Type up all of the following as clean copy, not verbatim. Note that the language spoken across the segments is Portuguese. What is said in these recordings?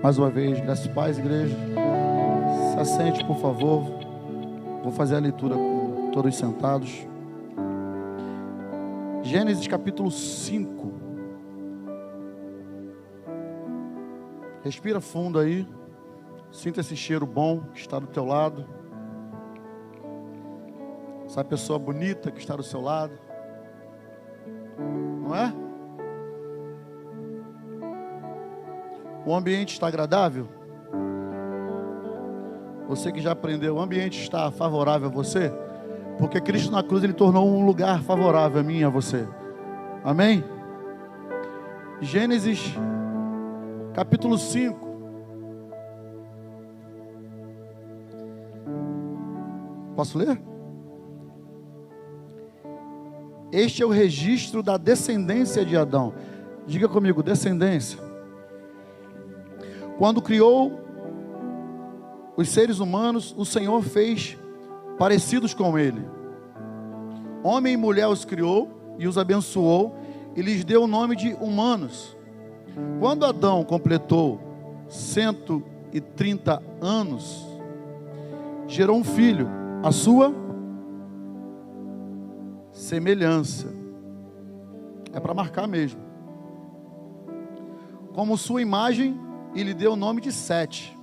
Mais uma vez, graças e paz, igreja. Se assente, por favor. Vou fazer a leitura com todos sentados. Gênesis capítulo 5. Respira fundo aí. Sinta esse cheiro bom que está do teu lado. Essa pessoa bonita que está do seu lado. Não é? O ambiente está agradável? Você que já aprendeu, o ambiente está favorável a você? Porque Cristo na cruz, Ele tornou um lugar favorável a mim e a você. Amém? Gênesis capítulo 5. Posso ler? Este é o registro da descendência de Adão. Diga comigo, descendência. Quando criou os seres humanos, o Senhor fez parecidos com ele. Homem e mulher os criou e os abençoou e lhes deu o nome de humanos. Quando Adão completou 130 anos, gerou um filho, a sua semelhança. É para marcar mesmo. Como sua imagem, e lhe deu o nome de Sete.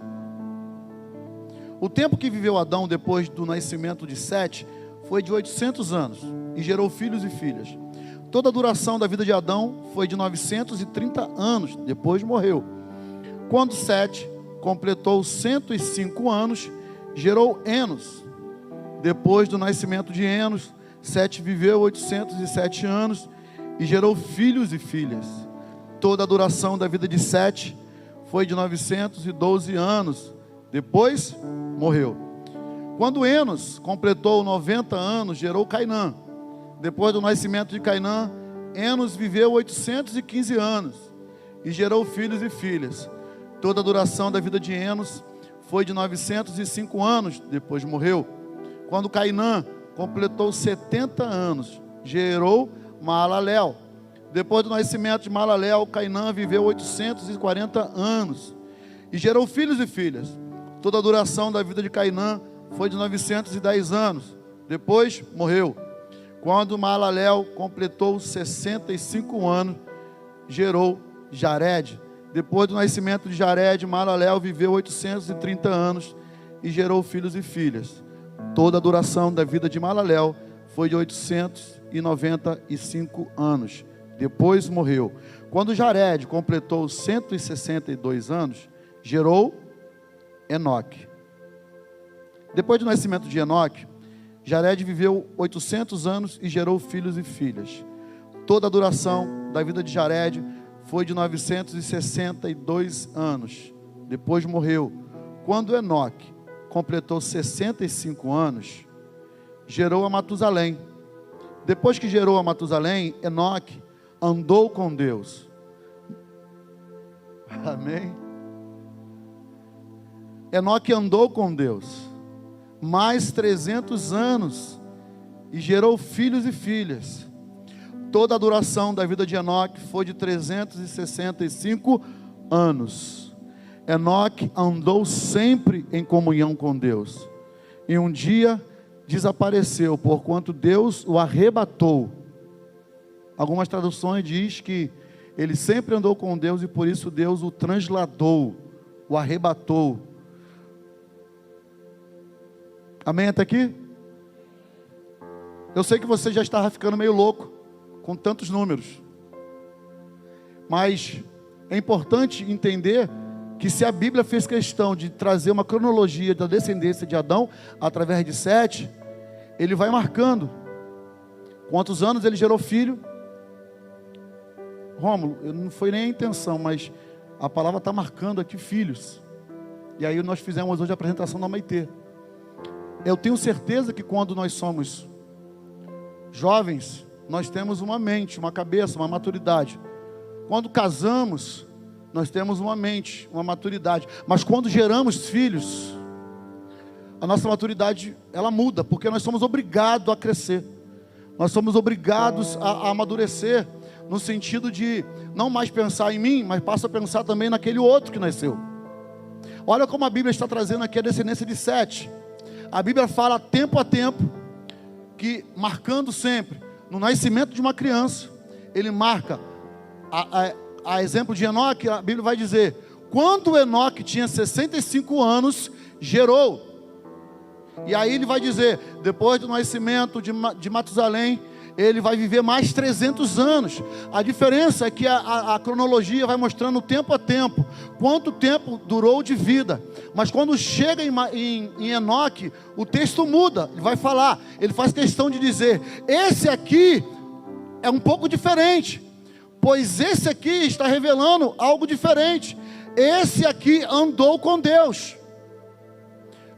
O tempo que viveu Adão depois do nascimento de Sete foi de 800 anos e gerou filhos e filhas. Toda a duração da vida de Adão foi de 930 anos, depois morreu. Quando Sete completou 105 anos, gerou Enos. Depois do nascimento de Enos, Sete viveu 807 anos e gerou filhos e filhas. Toda a duração da vida de Sete foi de 912 anos, depois morreu. Quando Enos completou 90 anos, gerou Cainã. Depois do nascimento de Cainã, Enos viveu 815 anos e gerou filhos e filhas. Toda a duração da vida de Enos foi de 905 anos, depois morreu. Quando Cainã completou 70 anos, gerou Maalalel. Depois do nascimento de Maalalel, Cainã viveu 840 anos e gerou filhos e filhas. Toda a duração da vida de Cainã foi de 910 anos, depois morreu. Quando Maalalel completou 65 anos, gerou Jared. Depois do nascimento de Jared, Maalalel viveu 830 anos e gerou filhos e filhas. Toda a duração da vida de Maalalel foi de 895 anos, depois morreu. Quando Jared completou 162 anos, gerou Enoque. Depois do nascimento de Enoque, Jared viveu 800 anos e gerou filhos e filhas. Toda a duração da vida de Jared foi de 962 anos, depois morreu. Quando Enoque completou 65 anos, gerou a Matusalém. Depois que gerou a Matusalém, Enoque andou com Deus. Amém? Enoque andou com Deus mais 300 anos e gerou filhos e filhas. Toda a duração da vida de Enoque foi de 365 anos. Enoque andou sempre em comunhão com Deus. E um dia desapareceu, porquanto Deus o arrebatou. Algumas traduções diz que ele sempre andou com Deus e por isso Deus o transladou, o arrebatou. Amém até aqui? Eu sei que você já estava ficando meio louco com tantos números. Mas é importante entender que se a Bíblia fez questão de trazer uma cronologia da descendência de Adão através de Sete, ele vai marcando quantos anos ele gerou filho. Rômulo, não foi nem a intenção, mas a palavra está marcando aqui filhos. E aí nós fizemos hoje a apresentação da Maitê. Eu tenho certeza que quando nós somos jovens, nós temos uma mente, uma cabeça, uma maturidade. Quando casamos, nós temos uma mente, uma maturidade. Mas quando geramos filhos, a nossa maturidade, ela muda, porque nós somos obrigados a crescer. Nós somos obrigados a amadurecer, no sentido de não mais pensar em mim, mas passo a pensar também naquele outro que nasceu. Olha como a Bíblia está trazendo aqui a descendência de Sete. A Bíblia fala tempo a tempo, que marcando sempre, no nascimento de uma criança, ele marca, a exemplo de Enoque, a Bíblia vai dizer, quando Enoque tinha 65 anos, gerou. E aí ele vai dizer, depois do nascimento de Matusalém, ele vai viver mais 300 anos. A diferença é que a cronologia vai mostrando tempo a tempo, quanto tempo durou de vida. Mas quando chega em Enoque, o texto muda, ele vai falar, ele faz questão de dizer, esse aqui é um pouco diferente, pois esse aqui está revelando algo diferente. Esse aqui andou com Deus.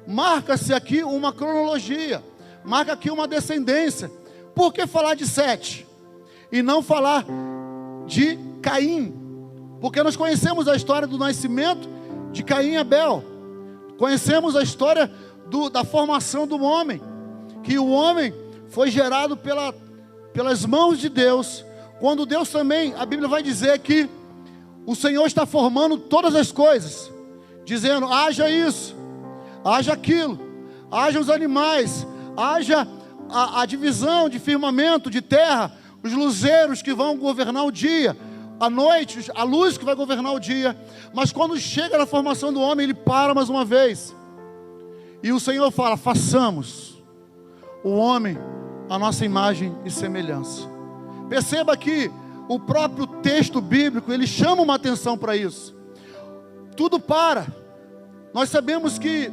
Marca-se aqui uma cronologia, marca aqui uma descendência. Por que falar de Sete e não falar de Caim? Porque nós conhecemos a história do nascimento de Caim e Abel. Conhecemos a história da formação do homem, que o homem foi gerado pelas mãos de Deus. Quando Deus também, a Bíblia vai dizer que o Senhor está formando todas as coisas, dizendo, haja isso, haja aquilo, haja os animais, haja a divisão de firmamento, de terra, os luzeiros que vão governar o dia, a noite, a luz que vai governar o dia. Mas quando chega na formação do homem, ele para mais uma vez, e o Senhor fala, façamos o homem a nossa imagem e semelhança. Perceba que o próprio texto bíblico, ele chama uma atenção para isso. Tudo para. Nós sabemos que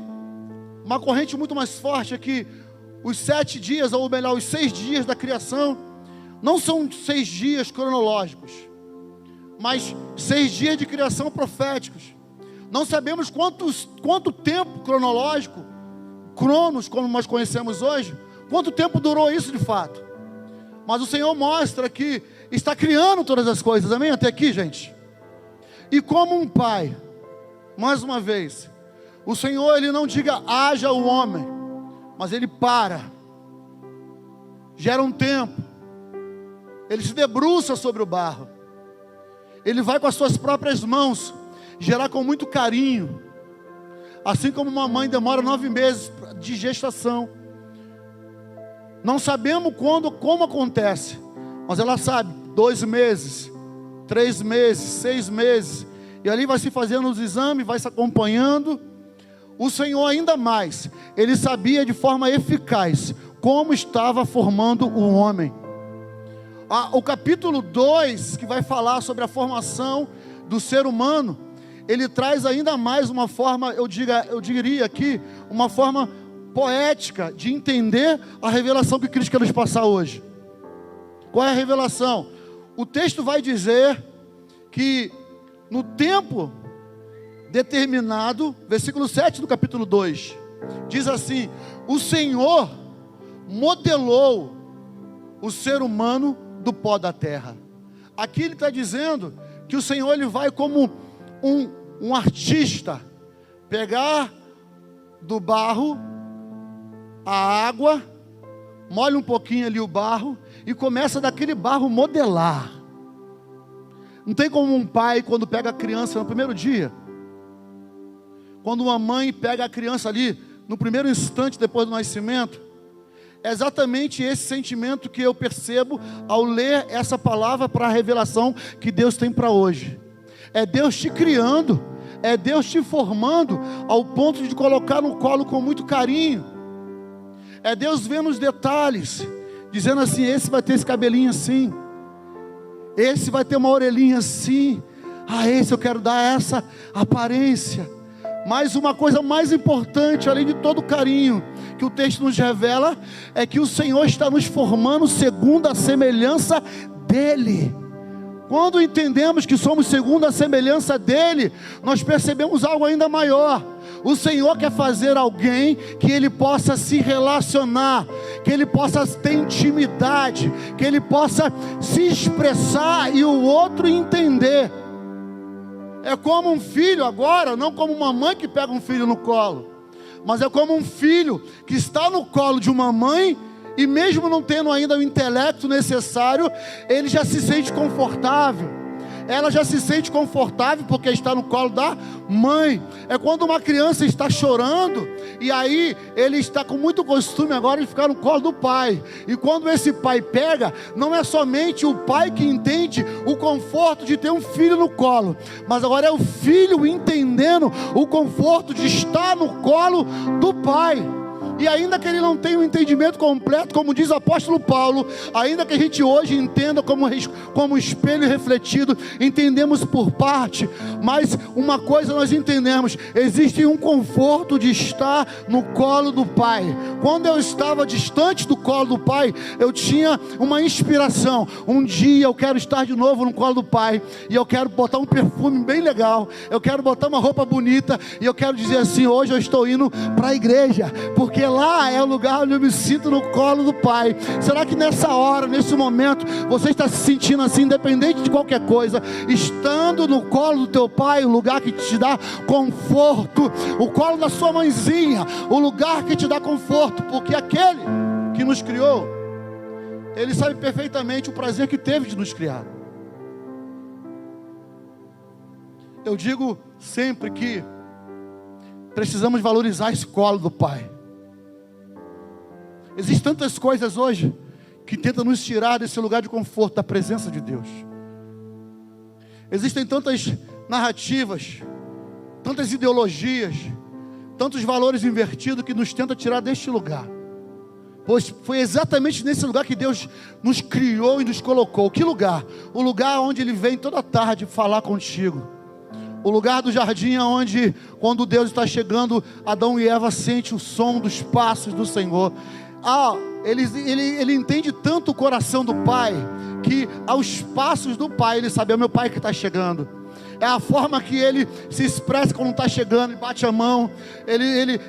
uma corrente muito mais forte é que os 7 dias, ou melhor, os 6 dias da criação, não são 6 dias cronológicos, mas 6 dias de criação proféticos. Não sabemos quanto tempo cronológico, cronos, como nós conhecemos hoje, quanto tempo durou isso de fato. Mas o Senhor mostra que está criando todas as coisas, amém? Até aqui, gente. E como um pai, mais uma vez, o Senhor, ele não diga, haja o homem, mas ele para, gera um tempo, ele se debruça sobre o barro, ele vai com as suas próprias mãos, gerar com muito carinho, assim como uma mãe demora 9 meses de gestação. Não sabemos como acontece, mas ela sabe, 2 meses, 3 meses, 6 meses, e ali vai se fazendo os exames, vai se acompanhando. O Senhor ainda mais, ele sabia de forma eficaz como estava formando o homem. O capítulo 2, que vai falar sobre a formação do ser humano, ele traz ainda mais uma forma, eu diria aqui, uma forma poética de entender a revelação que Cristo quer nos passar hoje. Qual é a revelação? O texto vai dizer que no tempo determinado, versículo 7 do capítulo 2, diz assim, o Senhor modelou o ser humano do pó da terra. Aqui ele está dizendo que o Senhor, ele vai como um artista, pegar do barro a água, molha um pouquinho ali o barro, e começa daquele barro modelar. Não tem como um pai, quando pega a criança no primeiro dia, quando uma mãe pega a criança ali, no primeiro instante depois do nascimento, é exatamente esse sentimento que eu percebo ao ler essa palavra para a revelação que Deus tem para hoje. É Deus te criando, é Deus te formando ao ponto de colocar no colo com muito carinho. É Deus vendo os detalhes, dizendo assim, esse vai ter esse cabelinho assim, esse vai ter uma orelhinha assim, esse eu quero dar essa aparência. Mas uma coisa mais importante, além de todo o carinho que o texto nos revela, é que o Senhor está nos formando segundo a semelhança dEle. Quando entendemos que somos segundo a semelhança dEle, nós percebemos algo ainda maior. O Senhor quer fazer alguém que Ele possa se relacionar, que Ele possa ter intimidade, que Ele possa se expressar e o outro entender. É como um filho agora, não como uma mãe que pega um filho no colo, mas é como um filho que está no colo de uma mãe, e mesmo não tendo ainda o intelecto necessário, ele já se sente confortável, ela já se sente confortável porque está no colo da mãe. É quando uma criança está chorando, e aí ele está com muito costume agora de ficar no colo do pai. E quando esse pai pega, não é somente o pai que entende o conforto de ter um filho no colo, mas agora é o filho entendendo o conforto de estar no colo do pai. E ainda que ele não tenha um entendimento completo, como diz o apóstolo Paulo, ainda que a gente hoje entenda como espelho refletido, entendemos por parte, mas uma coisa nós entendemos: existe um conforto de estar no colo do pai. Quando eu estava distante do colo do pai, eu tinha uma inspiração: um dia eu quero estar de novo no colo do pai, e eu quero botar um perfume bem legal, eu quero botar uma roupa bonita, e eu quero dizer assim: hoje eu estou indo para a igreja, porque lá é o lugar onde eu me sinto no colo do pai. Será que nessa hora, nesse momento, você está se sentindo assim, independente de qualquer coisa, estando no colo do teu pai, o lugar que te dá conforto, o colo da sua mãezinha, o lugar que te dá conforto, porque aquele que nos criou, ele sabe perfeitamente o prazer que teve de nos criar. Eu digo sempre que precisamos valorizar esse colo do pai. Existem tantas coisas hoje que tentam nos tirar desse lugar de conforto da presença de Deus. Existem tantas narrativas, tantas ideologias, tantos valores invertidos que nos tentam tirar deste lugar. Pois foi exatamente nesse lugar que Deus nos criou e nos colocou. Que lugar? O lugar onde Ele vem toda tarde falar contigo. O lugar do jardim onde, quando Deus está chegando, Adão e Eva sentem o som dos passos do Senhor. Ele entende tanto o coração do pai, que aos passos do pai, ele sabe: é o meu pai que está chegando. É a forma que ele se expressa quando está chegando, e bate a mão. Ele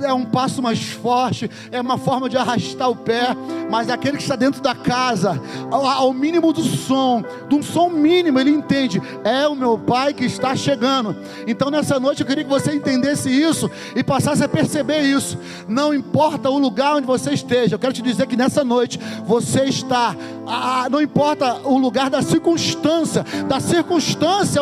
é um passo mais forte, é uma forma de arrastar o pé. Mas aquele que está dentro da casa, ao mínimo do som, de um som mínimo, ele entende: é o meu pai que está chegando. Então nessa noite eu queria que você entendesse isso e passasse a perceber isso. Não importa o lugar onde você esteja, eu quero te dizer que nessa noite você está, não importa o lugar da circunstância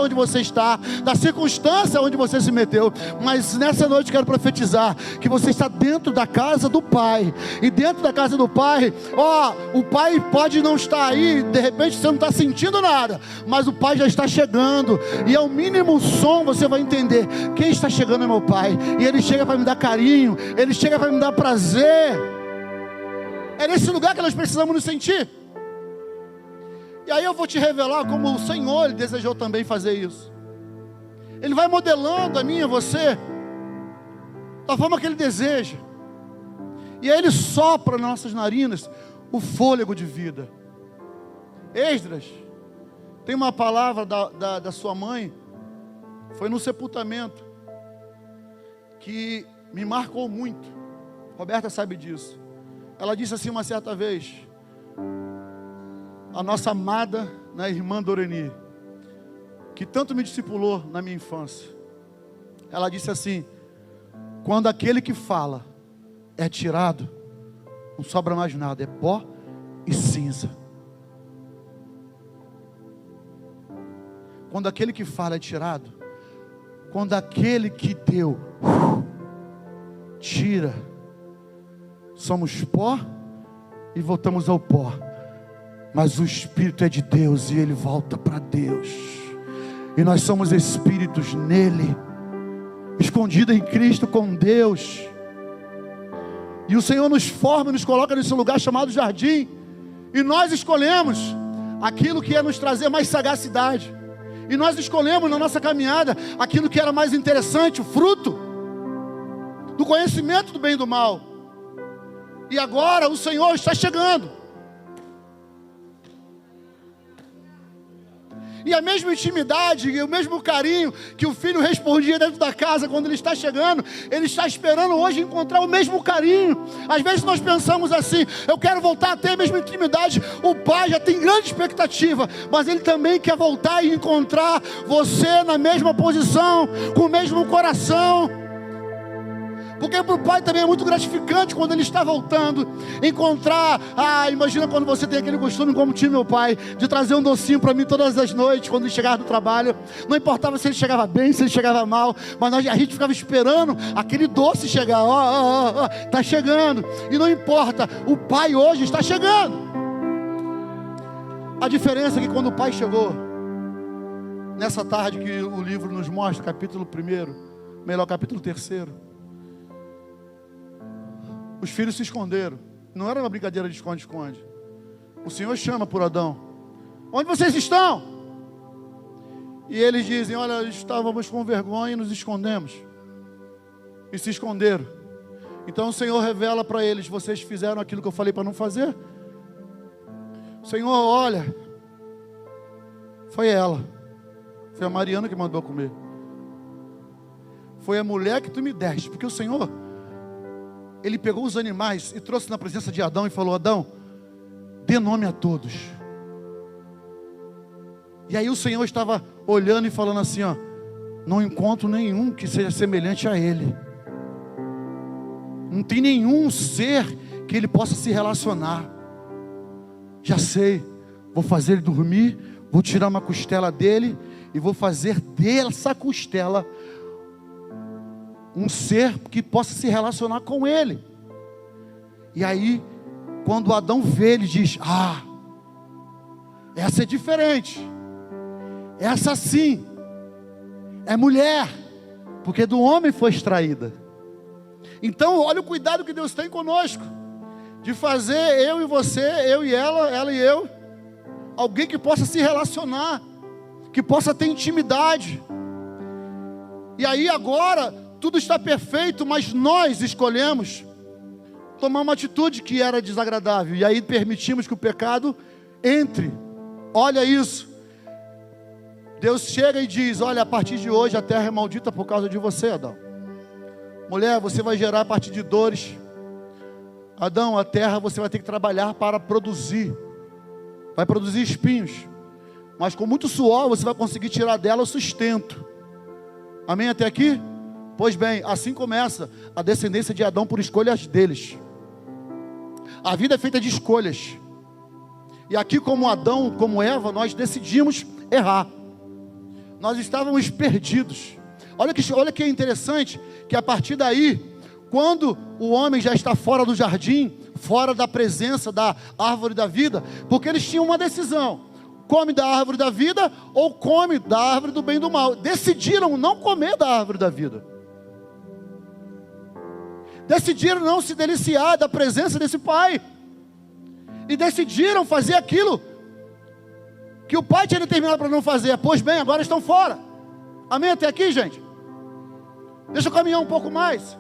onde você está, da circunstância onde você se meteu, mas nessa noite eu quero profetizar que você está dentro da casa do pai. E dentro da casa do pai, o pai pode não estar aí, de repente você não está sentindo nada, mas o pai já está chegando, e ao mínimo som você vai entender: quem está chegando é meu pai, e ele chega para me dar carinho, ele chega para me dar prazer. É nesse lugar que nós precisamos nos sentir. E aí eu vou te revelar como o Senhor, Ele desejou também fazer isso. Ele vai modelando a mim e a você da forma que Ele deseja. E aí Ele sopra nas nossas narinas o fôlego de vida. Esdras tem uma palavra da sua mãe, foi no sepultamento, que me marcou muito. Roberta sabe disso. Ela disse assim uma certa vez: a nossa amada, irmã Doreni, que tanto me discipulou na minha infância, ela disse assim: quando aquele que fala é tirado, não sobra mais nada, é pó e cinza. Quando aquele que fala é tirado, quando aquele que deu tira, somos pó e voltamos ao pó. Mas o Espírito é de Deus e ele volta para Deus. E nós somos espíritos nele, escondidos em Cristo com Deus. E o Senhor nos forma e nos coloca nesse lugar chamado jardim. E nós escolhemos aquilo que ia nos trazer mais sagacidade. E nós escolhemos na nossa caminhada aquilo que era mais interessante, o fruto do conhecimento do bem e do mal. E agora o Senhor está chegando. E a mesma intimidade e o mesmo carinho que o filho respondia dentro da casa quando ele está chegando, ele está esperando hoje encontrar o mesmo carinho. Às vezes nós pensamos assim: eu quero voltar a ter a mesma intimidade. O pai já tem grande expectativa, mas ele também quer voltar e encontrar você na mesma posição, com o mesmo coração. Porque para o pai também é muito gratificante quando ele está voltando, encontrar, imagina quando você tem aquele costume, como tinha meu pai, de trazer um docinho para mim todas as noites, quando ele chegava do trabalho. Não importava se ele chegava bem, se ele chegava mal, mas a gente ficava esperando aquele doce chegar, está chegando, e não importa, o pai hoje está chegando. A diferença é que quando o pai chegou, nessa tarde que o livro nos mostra, capítulo 1, melhor, capítulo 3, os filhos se esconderam. Não era uma brincadeira de esconde-esconde. O Senhor chama por Adão: onde vocês estão? E eles dizem: olha, estávamos com vergonha e nos escondemos. E se esconderam. Então o Senhor revela para eles: vocês fizeram aquilo que eu falei para não fazer? Senhor, olha, foi ela. Foi a Mariana que mandou comer. Foi a mulher que tu me deste. Porque o Senhor, Ele pegou os animais e trouxe na presença de Adão e falou: Adão, dê nome a todos. E aí o Senhor estava olhando e falando assim, não encontro nenhum que seja semelhante a Ele. Não tem nenhum ser que Ele possa se relacionar. Já sei, vou fazer ele dormir, vou tirar uma costela dele e vou fazer dessa costela um ser que possa se relacionar com ele. E aí, quando Adão vê, ele diz: essa é diferente, essa sim é mulher, porque do homem foi extraída. Então olha o cuidado que Deus tem conosco, de fazer eu e você, eu e ela e eu, alguém que possa se relacionar, que possa ter intimidade. E aí agora tudo está perfeito, mas nós escolhemos tomar uma atitude que era desagradável, e aí permitimos que o pecado entre. Olha isso, Deus chega e diz: olha, a partir de hoje a terra é maldita por causa de você, Adão. Mulher, você vai gerar a partir de dores. Adão, a terra você vai ter que trabalhar para produzir, vai produzir espinhos, mas com muito suor você vai conseguir tirar dela o sustento. Amém até aqui? Pois bem, assim começa a descendência de Adão por escolhas deles. A vida é feita de escolhas, e aqui, como Adão, como Eva, nós decidimos errar. Nós estávamos perdidos. Olha que é interessante, que a partir daí, quando o homem já está fora do jardim, fora da presença da árvore da vida, porque eles tinham uma decisão: come da árvore da vida ou come da árvore do bem e do mal. Decidiram não comer da árvore da vida, decidiram não se deliciar da presença desse pai, e decidiram fazer aquilo que o pai tinha determinado para não fazer. Pois bem, agora estão fora. Amém até aqui, gente? Deixa eu caminhar um pouco mais.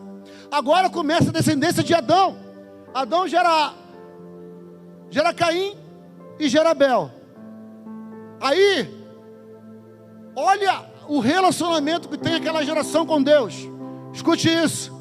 Agora começa a descendência de Adão. Adão gera Caim e gera Abel. Aí, olha o relacionamento que tem aquela geração com Deus. Escute isso.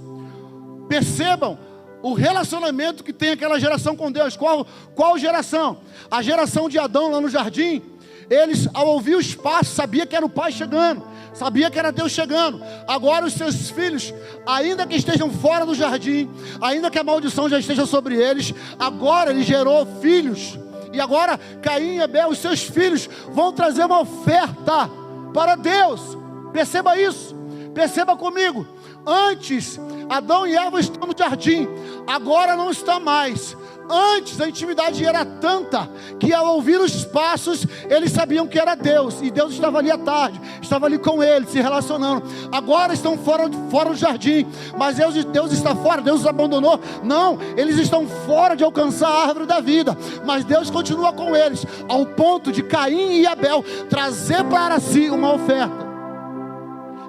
Percebam o relacionamento que tem aquela geração com Deus. Qual geração? A geração de Adão lá no jardim. Eles, ao ouvir os passos, sabia que era o pai chegando, sabia que era Deus chegando. Agora os seus filhos, ainda que estejam fora do jardim, ainda que a maldição já esteja sobre eles, agora ele gerou filhos. E agora Caim e Abel, os seus filhos, vão trazer uma oferta para Deus. Perceba isso, perceba comigo. Antes, Adão e Eva estão no jardim, agora não está mais. Antes a intimidade era tanta que, ao ouvir os passos, eles sabiam que era Deus, e Deus estava ali à tarde, estava ali com eles, se relacionando. Agora estão fora do jardim, mas Deus está fora, Deus os abandonou? Não, eles estão fora de alcançar a árvore da vida, mas Deus continua com eles, ao ponto de Caim e Abel trazer para si uma oferta.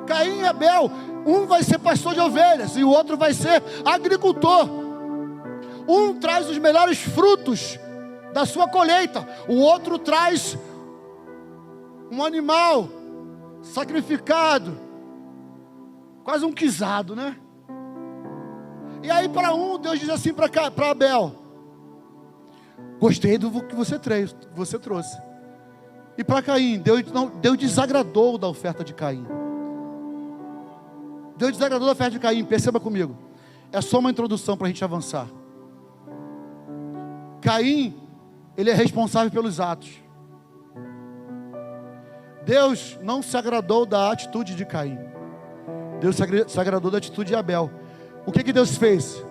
Caim e Abel, um vai ser pastor de ovelhas e o outro vai ser agricultor. Um traz os melhores frutos da sua colheita, o outro traz um animal sacrificado, quase um guisado, né? E aí para um, Deus diz assim para Abel: gostei do que você trouxe. E para Caim, Deus desagradou da oferta de Caim. Deus desagradou da oferta de Caim. Perceba comigo, é só uma introdução para a gente avançar. Caim, ele é responsável pelos atos. Deus não se agradou da atitude de Caim. Deus se agradou da atitude de Abel. O que Deus fez?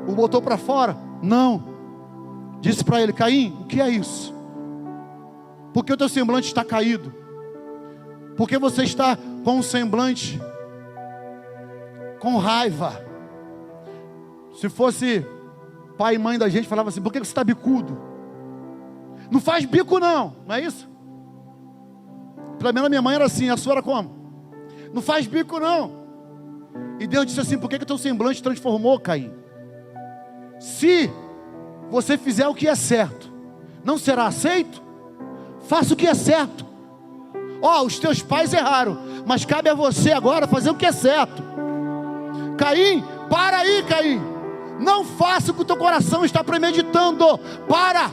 O botou para fora? Não. Disse para ele: Caim, o que é isso? Por que o teu semblante está caído? Por que você está com um semblante com raiva? Se fosse pai e mãe da gente, falava assim: por que você está bicudo? Não faz bico não, não é isso? Pelo menos a minha mãe era assim, a sua era como? Não faz bico não. E Deus disse assim: por que o teu semblante transformou, Caim? Se você fizer o que é certo, não será aceito? Faça o que é certo. Os teus pais erraram, mas cabe a você agora fazer o que é certo. Caim, para aí, Caim. Não faça o que o teu coração está premeditando. Para.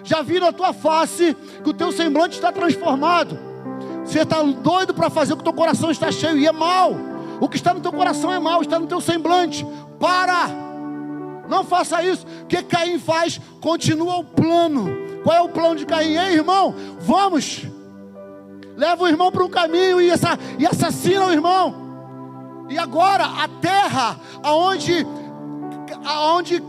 Já vi na tua face que o teu semblante está transformado. Você está doido para fazer o que o teu coração está cheio, e é mal. O que está no teu coração é mal, está no teu semblante. Para. Não faça isso. O que Caim faz? Continua o plano. Qual é o plano de Caim? Ei, irmão, vamos. Leva o irmão para um caminho e assassina o irmão. E agora a terra aonde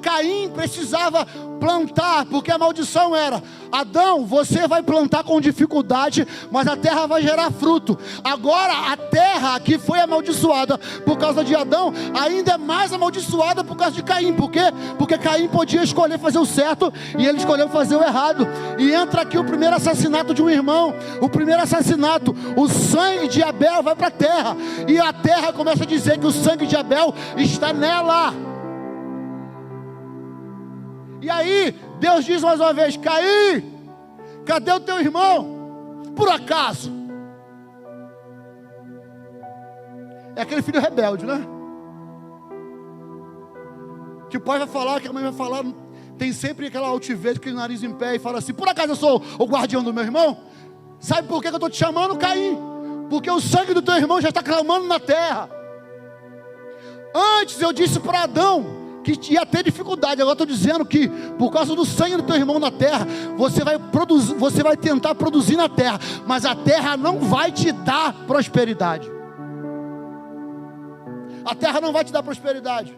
Caim precisava plantar, porque a maldição era: Adão, você vai plantar com dificuldade, mas a terra vai gerar fruto. Agora a terra que foi amaldiçoada por causa de Adão, ainda é mais amaldiçoada por causa de Caim. Por quê? Porque Caim podia escolher fazer o certo e ele escolheu fazer o errado. E entra aqui o primeiro assassinato de um irmão. O primeiro assassinato: o sangue de Abel vai para a terra, e a terra começa a dizer que o sangue de Abel está nela. E aí, Deus diz mais uma vez: Caim, cadê o teu irmão? Por acaso? É aquele filho rebelde, né? Que o pai vai falar, que a mãe vai falar, tem sempre aquela altivez, aquele nariz em pé, e fala assim: por acaso eu sou o guardião do meu irmão? Sabe por que eu estou te chamando, Caim? Porque o sangue do teu irmão já está clamando na terra. Antes eu disse para Adão que ia ter dificuldade. Agora estou dizendo que por causa do sangue do teu irmão na terra, você vai tentar produzir na terra, mas a terra não vai te dar prosperidade. A terra não vai te dar prosperidade.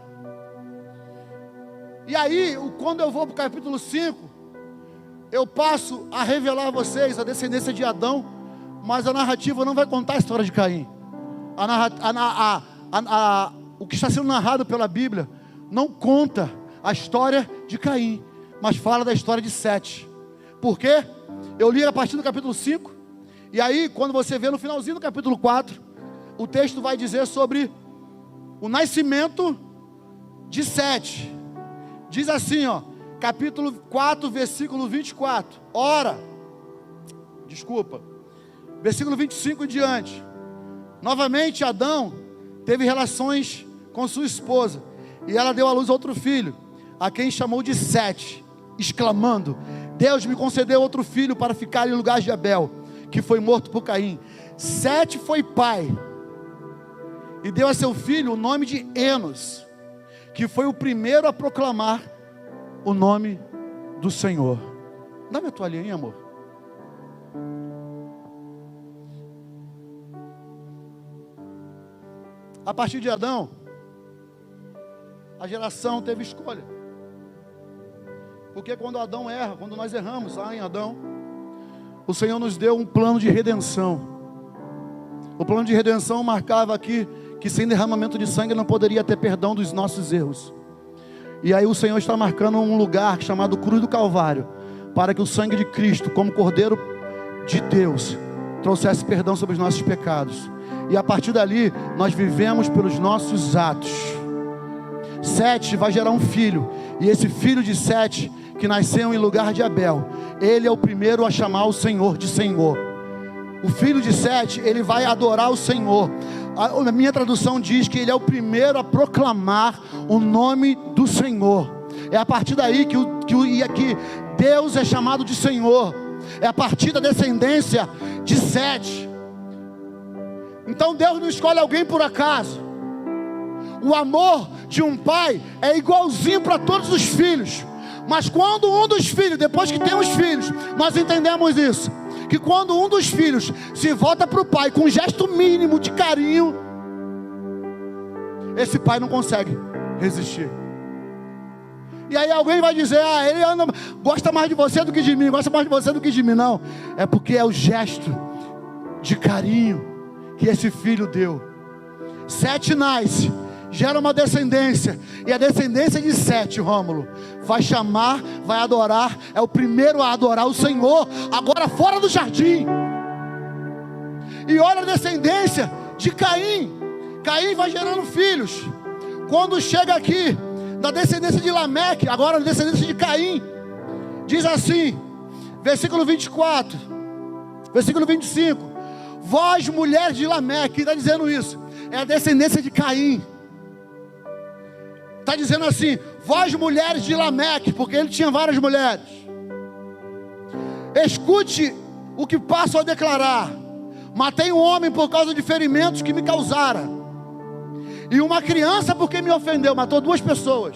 E aí, quando eu vou para o capítulo 5, eu passo a revelar a vocês a descendência de Adão, mas a narrativa não vai contar a história de Caim. O que está sendo narrado pela Bíblia não conta a história de Caim, mas fala da história de Sete. Por quê? Eu li a partir do capítulo 5, e aí quando você vê no finalzinho do capítulo 4, o texto vai dizer sobre o nascimento de Sete. Diz assim, capítulo 4, versículo 24. Versículo 25 em diante. Novamente Adão teve relações com sua esposa, e ela deu à luz outro filho, a quem chamou de Sete, exclamando: Deus me concedeu outro filho para ficar em lugar de Abel, que foi morto por Caim. Sete foi pai, e deu a seu filho o nome de Enos, que foi o primeiro a proclamar o nome do Senhor. Dá minha toalhinha, hein, amor? A partir de Adão, a geração teve escolha. Porque quando Adão erra, quando nós erramos lá em Adão, o Senhor nos deu um plano de redenção. O plano de redenção marcava aqui que sem derramamento de sangue não poderia ter perdão dos nossos erros. E aí o Senhor está marcando um lugar chamado Cruz do Calvário, para que o sangue de Cristo, como Cordeiro de Deus, trouxesse perdão sobre os nossos pecados. E a partir dali, nós vivemos pelos nossos atos. Sete vai gerar um filho, e esse filho de Sete, que nasceu em lugar de Abel, ele é o primeiro a chamar o Senhor de Senhor. O filho de Sete, ele vai adorar o Senhor. A minha tradução diz que ele é o primeiro a proclamar o nome do Senhor. É a partir daí que Deus é chamado de Senhor. É a partir da descendência de Sete. Então Deus não escolhe alguém por acaso. O amor de um pai é igualzinho para todos os filhos. Mas quando um dos filhos, depois que tem os filhos, nós entendemos isso, que quando um dos filhos se volta para o pai com um gesto mínimo de carinho, esse pai não consegue resistir. E aí alguém vai dizer: ah, ele gosta mais de você do que de mim, gosta mais de você do que de mim. Não, é porque é o gesto de carinho que esse filho deu. Sete nasce, gera uma descendência, e a descendência de Sete, Rômulo, vai chamar, vai adorar, é o primeiro a adorar o Senhor, agora fora do jardim. E olha a descendência de Caim. Caim vai gerando filhos. Quando chega aqui, da descendência de Lameque, agora na descendência de Caim, diz assim, versículo 24, versículo 25: vós, mulheres de Lameque, está dizendo isso, é a descendência de Caim. Está dizendo assim: vós, mulheres de Lameque, porque ele tinha várias mulheres, escute o que passo a declarar. Matei um homem por causa de ferimentos que me causara, e uma criança porque me ofendeu. Matou duas pessoas.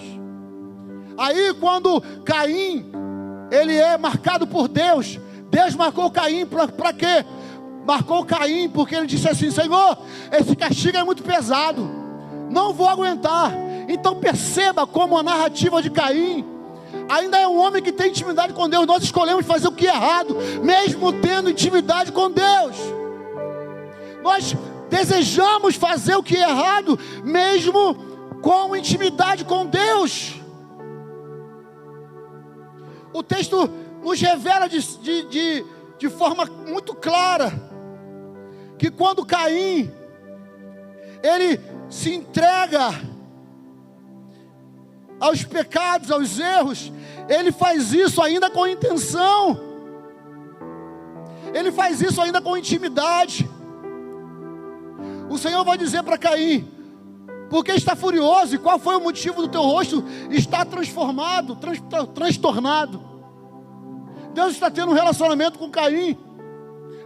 Aí quando Caim, ele é marcado por Deus, Deus marcou Caim para quê? Marcou Caim porque ele disse assim: Senhor, esse castigo é muito pesado, não vou aguentar. Então perceba como a narrativa de Caim ainda é um homem que tem intimidade com Deus. Nós escolhemos fazer o que é errado, mesmo tendo intimidade com Deus. Nós desejamos fazer o que é errado, mesmo com intimidade com Deus. O texto nos revela de forma muito clara que quando Caim ele se entrega aos pecados, aos erros, ele faz isso ainda com intenção, ele faz isso ainda com intimidade. O Senhor vai dizer para Caim: por que está furioso? E qual foi o motivo do teu rosto estar transformado, transtornado? Deus está tendo um relacionamento com Caim.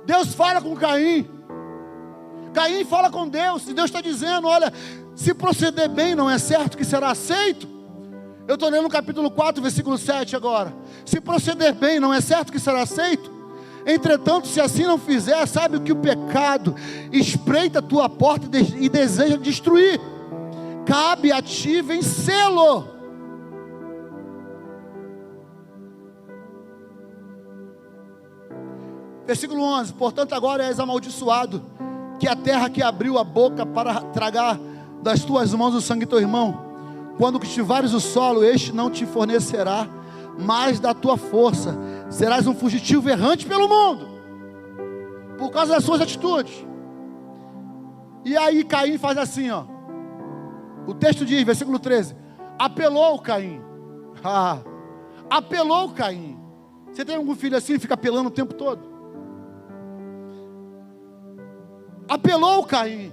Deus fala com Caim. Caim fala com Deus. E Deus está dizendo: olha, se proceder bem, não é certo que será aceito? Eu estou lendo no capítulo 4, versículo 7 agora. Se proceder bem, não é certo que será aceito? Entretanto, se assim não fizer, sabe que o pecado espreita a tua porta e deseja destruir. Cabe a ti vencê-lo. Versículo 11: portanto agora és amaldiçoado, que a terra que abriu a boca para tragar das tuas mãos o sangue de teu irmão. Quando cultivares o solo, este não te fornecerá mais da tua força. Serás um fugitivo errante pelo mundo, por causa das suas atitudes. E aí Caim faz assim, ó. O texto diz, versículo 13: apelou Caim. Apelou Caim. Você tem algum filho assim, fica apelando o tempo todo? Apelou Caim.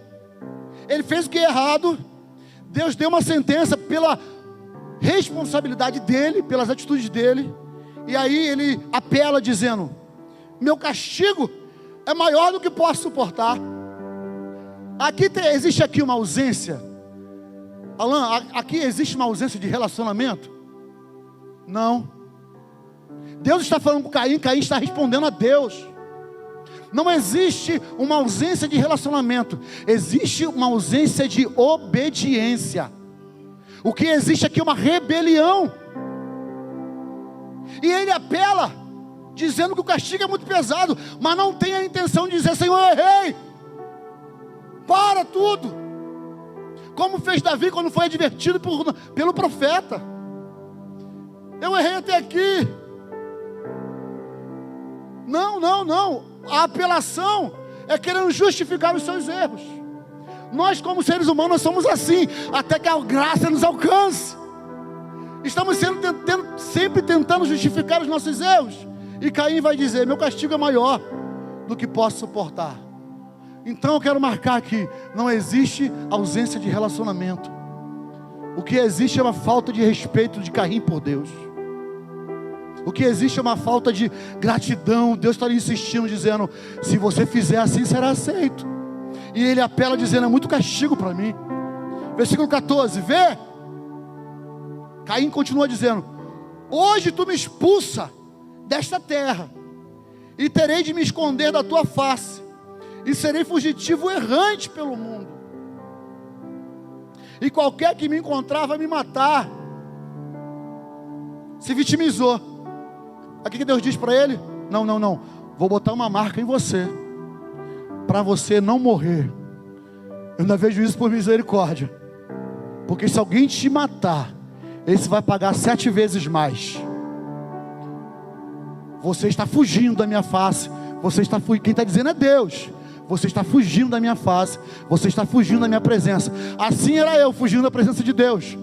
Ele fez o que é errado. Deus deu uma sentença pela responsabilidade dele, pelas atitudes dele. E aí ele apela dizendo: meu castigo é maior do que posso suportar. Existe aqui uma ausência, Alan, aqui existe uma ausência de relacionamento? Não. Deus está falando com Caim, Caim está respondendo a Deus. Não existe uma ausência de relacionamento, existe uma ausência de obediência. O que existe aqui é uma rebelião. E ele apela, dizendo que o castigo é muito pesado, mas não tem a intenção de dizer: Senhor, eu errei, para tudo, como fez Davi quando foi advertido pelo profeta: eu errei até aqui. Não. A apelação é querendo justificar os seus erros. Nós, como seres humanos, somos assim, até que a graça nos alcance. Estamos sempre tentando justificar os nossos erros. E Caim vai dizer: meu castigo é maior do que posso suportar. Então eu quero marcar aqui: não existe ausência de relacionamento. O que existe é uma falta de respeito de Caim por Deus. O que existe é uma falta de gratidão. Deus está insistindo, dizendo: se você fizer assim, será aceito. E ele apela dizendo: é muito castigo para mim. Versículo 14, vê? Caim continua dizendo: hoje tu me expulsa desta terra, e terei de me esconder da tua face, e serei fugitivo errante pelo mundo, e qualquer que me encontrar vai me matar. Se vitimizou. Aqui que Deus diz para ele: não, vou botar uma marca em você, para você não morrer. Eu ainda vejo isso por misericórdia, porque se alguém te matar, esse vai pagar 7 vezes mais. Você está fugindo da minha face. Quem está dizendo é Deus. Você está fugindo da minha face. Você está fugindo da minha presença. Assim era eu, fugindo da presença de Deus.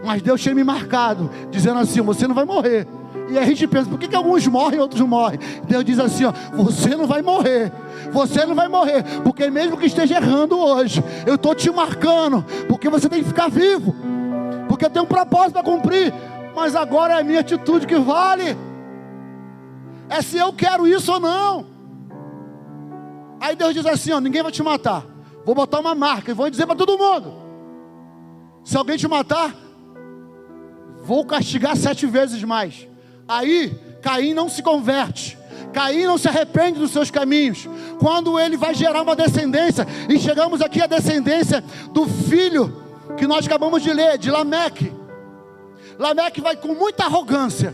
Mas Deus tinha me marcado, dizendo assim: você não vai morrer. E aí a gente pensa: por que alguns morrem e outros não morrem? Deus diz assim: ó, você não vai morrer. Você não vai morrer, porque mesmo que esteja errando hoje, eu estou te marcando, porque você tem que ficar vivo, porque eu tenho um propósito para cumprir. Mas agora é a minha atitude que vale, é se eu quero isso ou não. Aí Deus diz assim: ó, ninguém vai te matar, vou botar uma marca e vou dizer para todo mundo: se alguém te matar, vou castigar 7 vezes mais. Aí Caim não se converte, Caim não se arrepende dos seus caminhos. Quando ele vai gerar uma descendência, e chegamos aqui à descendência do filho que nós acabamos de ler, de Lameque. Lameque vai com muita arrogância,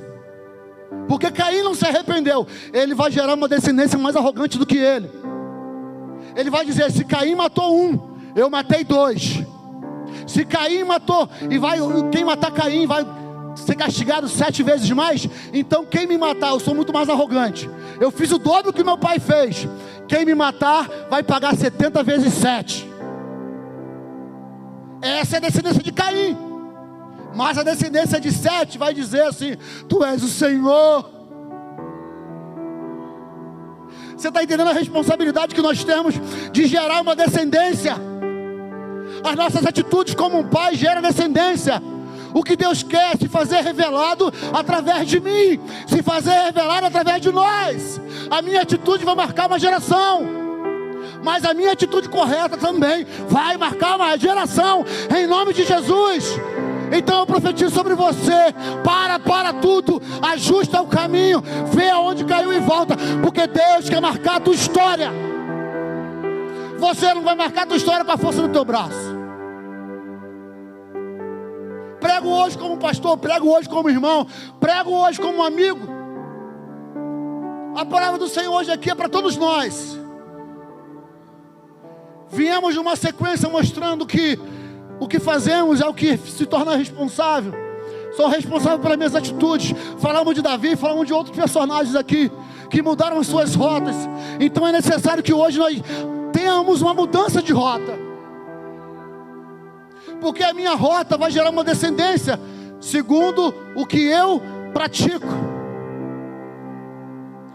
porque Caim não se arrependeu. Ele vai gerar uma descendência mais arrogante do que ele. Ele vai dizer: se Caim matou 1, eu matei 2. Se Caim matou, quem matar Caim vai ser castigado 7 vezes mais. Então quem me matar, eu sou muito mais arrogante, eu fiz o dobro que meu pai fez. Quem me matar vai pagar 70 vezes 7. Essa é a descendência de Caim. Mas a descendência de Sete vai dizer assim: tu és o Senhor. Você está entendendo a responsabilidade que nós temos de gerar uma descendência? As nossas atitudes como um pai geram descendência. O que Deus quer se fazer revelado através de mim, se fazer revelado através de nós. A minha atitude vai marcar uma geração, mas a minha atitude correta também vai marcar uma geração, em nome de Jesus. Então eu profetizo sobre você: para tudo, ajusta o caminho, vê aonde caiu e volta, porque Deus quer marcar a tua história. Você não vai marcar a tua história com a força do teu braço. Prego hoje como pastor, prego hoje como irmão, prego hoje como amigo. A palavra do Senhor hoje aqui é para todos nós. Viemos numa sequência mostrando que o que fazemos é o que se torna responsável. Sou responsável pelas minhas atitudes. Falamos de Davi, falamos de outros personagens aqui que mudaram as suas rotas. Então é necessário que hoje nós tenhamos uma mudança de rota, porque a minha rota vai gerar uma descendência segundo o que eu pratico.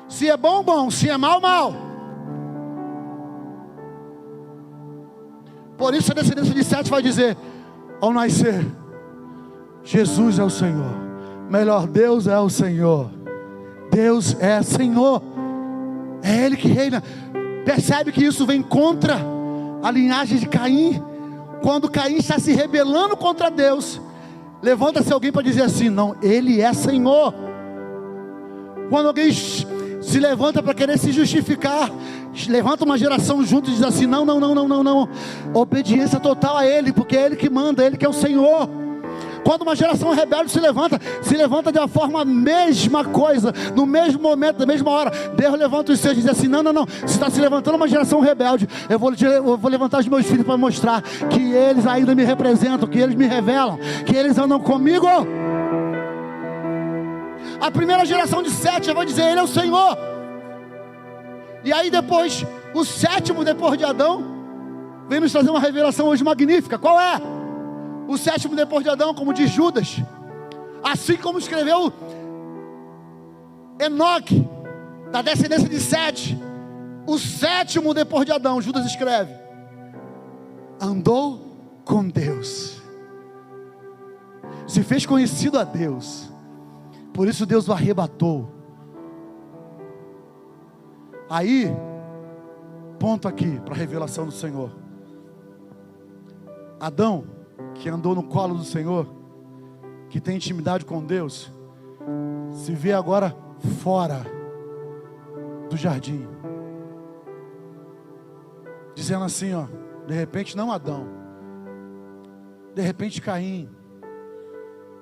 Se é bom, bom; se é mal, mal. Por isso a descendência de Sete vai dizer ao nascer: Jesus é o Senhor. Melhor, Deus é o Senhor. Deus é Senhor. É Ele que reina. Percebe que isso vem contra a linhagem de Caim. Quando Caim está se rebelando contra Deus, levanta-se alguém para dizer assim: não, Ele é Senhor. Quando alguém se levanta para querer se justificar, levanta uma geração junto e diz assim: não, obediência total a Ele, porque é Ele que manda, Ele que é o Senhor. Quando uma geração rebelde se levanta de uma forma, mesma coisa, no mesmo momento, na mesma hora. Deus levanta os seus e diz assim: não, se está se levantando uma geração rebelde, eu vou levantar os meus filhos para mostrar que eles ainda me representam, que eles me revelam, que eles andam comigo. A primeira geração de Sete já vai dizer: Ele é o Senhor. E aí depois, o sétimo depois de Adão, vem nos trazer uma revelação hoje magnífica. Qual é? O sétimo depois de Adão, como diz Judas, assim como escreveu Enoque, da descendência de Sete, o sétimo depois de Adão, Judas escreve: andou com Deus, se fez conhecido a Deus, por isso Deus o arrebatou. Aí, ponto aqui para a revelação do Senhor. Adão que andou no colo do Senhor, que tem intimidade com Deus, se vê agora fora do jardim, dizendo assim, ó, de repente não Adão, de repente Caim,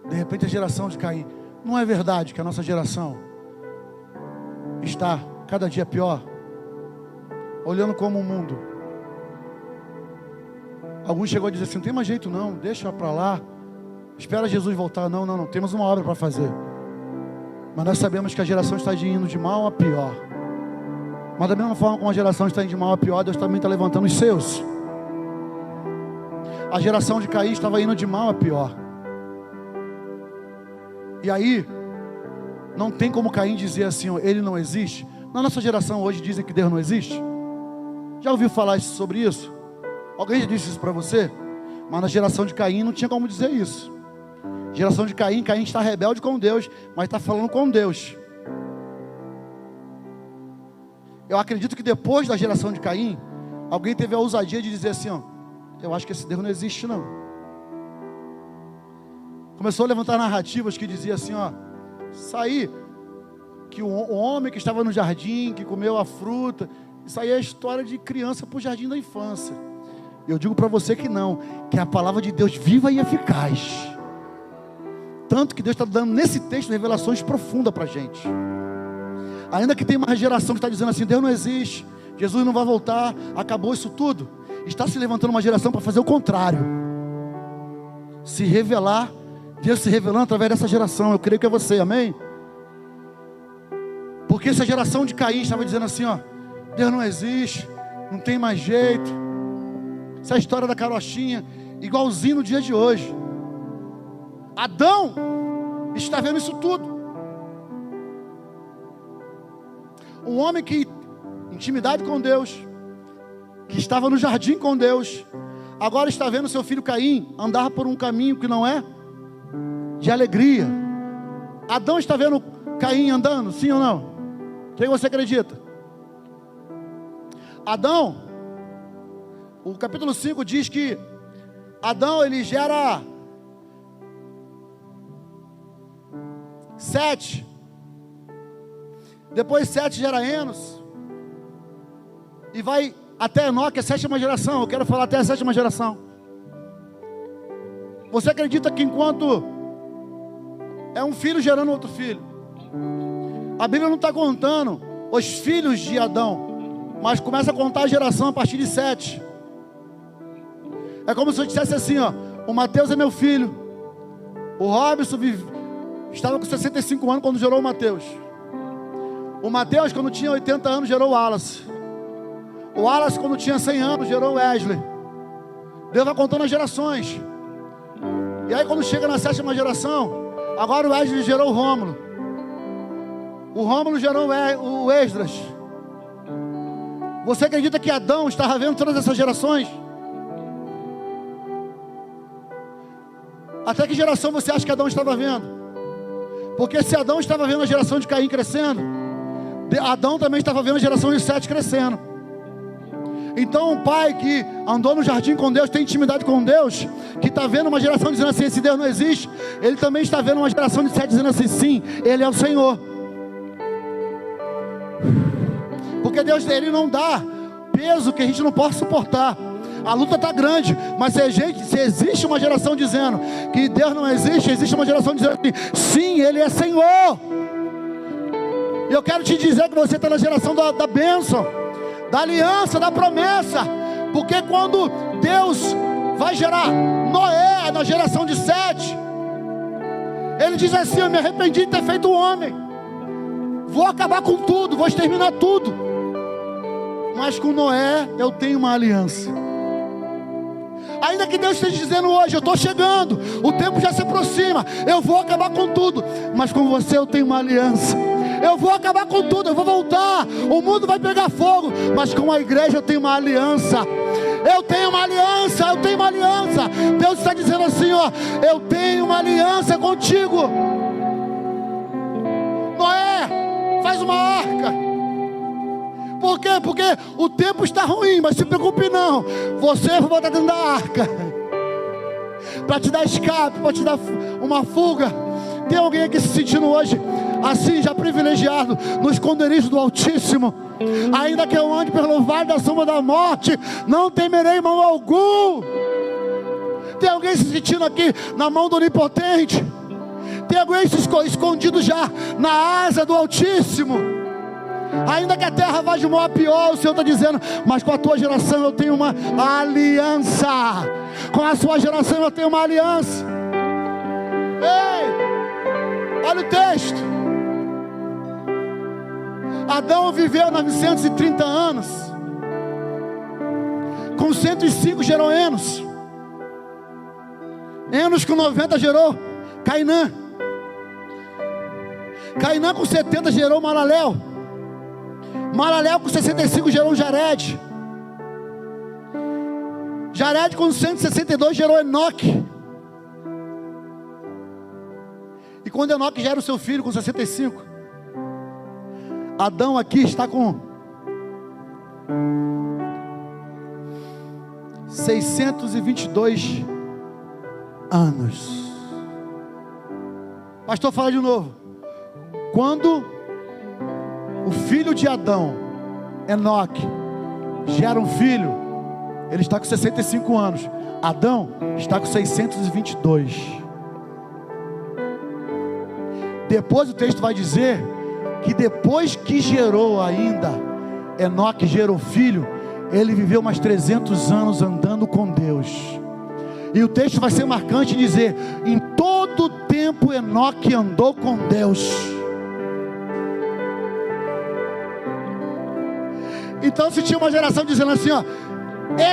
de repente a geração de Caim. Não é verdade que a nossa geração está cada dia pior? Olhando como o mundo. Alguns chegou a dizer assim, não tem mais jeito não, deixa para lá, espera Jesus voltar. Não, temos uma obra para fazer. Mas nós sabemos que a geração está indo de mal a pior. Mas da mesma forma como a geração está indo de mal a pior, Deus também está levantando os seus. A geração de Caim estava indo de mal a pior. E aí, não tem como Caim dizer assim, ó, ele não existe. Na nossa geração hoje dizem que Deus não existe. Já ouviu falar sobre isso? Alguém já disse isso para você? Mas na geração de Caim não tinha como dizer isso. Geração de Caim está rebelde com Deus, mas está falando com Deus. Eu acredito que depois da geração de Caim, alguém teve a ousadia de dizer assim, ó, eu acho que esse Deus não existe não. Começou a levantar narrativas que dizia assim, ó, saí, que o homem que estava no jardim, que comeu a fruta, isso aí é história de criança para o jardim da infância. Eu digo para você que não, que é a palavra de Deus viva e eficaz. Tanto que Deus está dando nesse texto revelações profundas para a gente. Ainda que tem uma geração que está dizendo assim, Deus não existe, Jesus não vai voltar, acabou isso tudo. Está se levantando uma geração para fazer o contrário. Se revelar, Deus se revelando através dessa geração. Eu creio que é você, amém? Porque essa geração de Caim estava dizendo assim, ó, Deus não existe, não tem mais jeito. Essa é a história da carochinha, igualzinho no dia de hoje. Adão está vendo isso tudo. Um homem que, intimidade com Deus, que estava no jardim com Deus, agora está vendo seu filho Caim andar por um caminho que não é de alegria. Adão está vendo Caim andando, sim ou não? Quem você acredita? Adão, o capítulo 5 diz que Adão ele gera 7, depois 7 gera Enos, e vai até Enoque, a 7ª geração. Eu quero falar até a 7ª geração. Você acredita que enquanto é um filho gerando outro filho, a Bíblia não está contando os filhos de Adão, mas começa a contar a geração a partir de 7. É como se eu dissesse assim, ó, o Mateus é meu filho, o Robson estava com 65 anos quando gerou o Mateus. O Mateus, quando tinha 80 anos, gerou o Wallace. O Wallace, quando tinha 100 anos, gerou o Wesley. Deus vai contando as gerações. E aí quando chega na 7ª geração, agora o Wesley gerou o Rômulo. O Rômulo gerou o Esdras. Você acredita que Adão estava vendo todas essas gerações? Até que geração você acha que Adão estava vendo? Porque se Adão estava vendo a geração de Caim crescendo, Adão também estava vendo a geração de Sete crescendo. Então um pai que andou no jardim com Deus, tem intimidade com Deus, que está vendo uma geração dizendo assim, esse Deus não existe, ele também está vendo uma geração de Sete dizendo assim, sim, Ele é o Senhor. Porque Deus, Ele não dá peso que a gente não possa suportar. A luta está grande, mas se existe uma geração dizendo que Deus não existe, existe uma geração dizendo que sim, Ele é Senhor. E eu quero te dizer que você está na geração da bênção, da aliança, da promessa. Porque quando Deus vai gerar Noé na geração de Sete, Ele diz assim, eu me arrependi de ter feito o homem, vou acabar com tudo, vou exterminar tudo, mas com Noé eu tenho uma aliança. Ainda que Deus esteja dizendo hoje, eu estou chegando, o tempo já se aproxima, eu vou acabar com tudo, mas com você eu tenho uma aliança. Eu vou acabar com tudo, eu vou voltar, o mundo vai pegar fogo, mas com a igreja eu tenho uma aliança. Eu tenho uma aliança, eu tenho uma aliança. Deus está dizendo assim, ó, eu tenho uma aliança contigo. Noé, faz uma arca. Por quê? Porque o tempo está ruim, mas se preocupe não, você vai botar dentro da arca. para te dar escape, para te dar uma fuga. Tem alguém aqui se sentindo hoje assim, já privilegiado, no esconderijo do Altíssimo? Ainda que eu ande pelo vale da sombra da morte, não temerei mal algum. Tem alguém se sentindo aqui na mão do Onipotente? Tem alguém se escondido já na asa do Altíssimo? Ainda que a terra vá de mal a pior, o Senhor está dizendo: mas com a tua geração eu tenho uma aliança. Com a sua geração eu tenho uma aliança. Ei, olha o texto. Adão viveu 930 anos. Com 105 gerou Enos. Enos com 90 gerou Cainã. Cainã com 70 gerou Malalel. Malalel com 65 gerou Jared. Jared com 162 gerou Enoque. E quando Enoque gera o seu filho com 65, Adão aqui está com 622 anos. Pastor, fala de novo. Quando o filho de Adão, Enoque, gera um filho, ele está com 65 anos. Adão está com 622. Depois o texto vai dizer que depois que gerou ainda, Enoque gerou filho, ele viveu mais 300 anos andando com Deus. E o texto vai ser marcante e dizer: em todo o tempo Enoque andou com Deus. Então, se tinha uma geração dizendo assim, ó,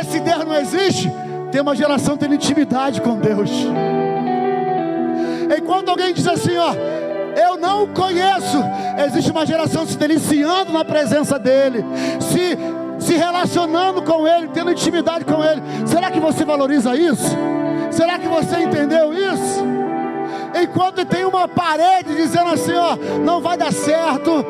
esse Deus não existe, tem uma geração tendo intimidade com Deus. Enquanto alguém diz assim, ó, eu não o conheço, existe uma geração se deliciando na presença dele, se relacionando com ele, tendo intimidade com ele. Será que você valoriza isso? Será que você entendeu isso? Enquanto tem uma parede dizendo assim, ó, não vai dar certo,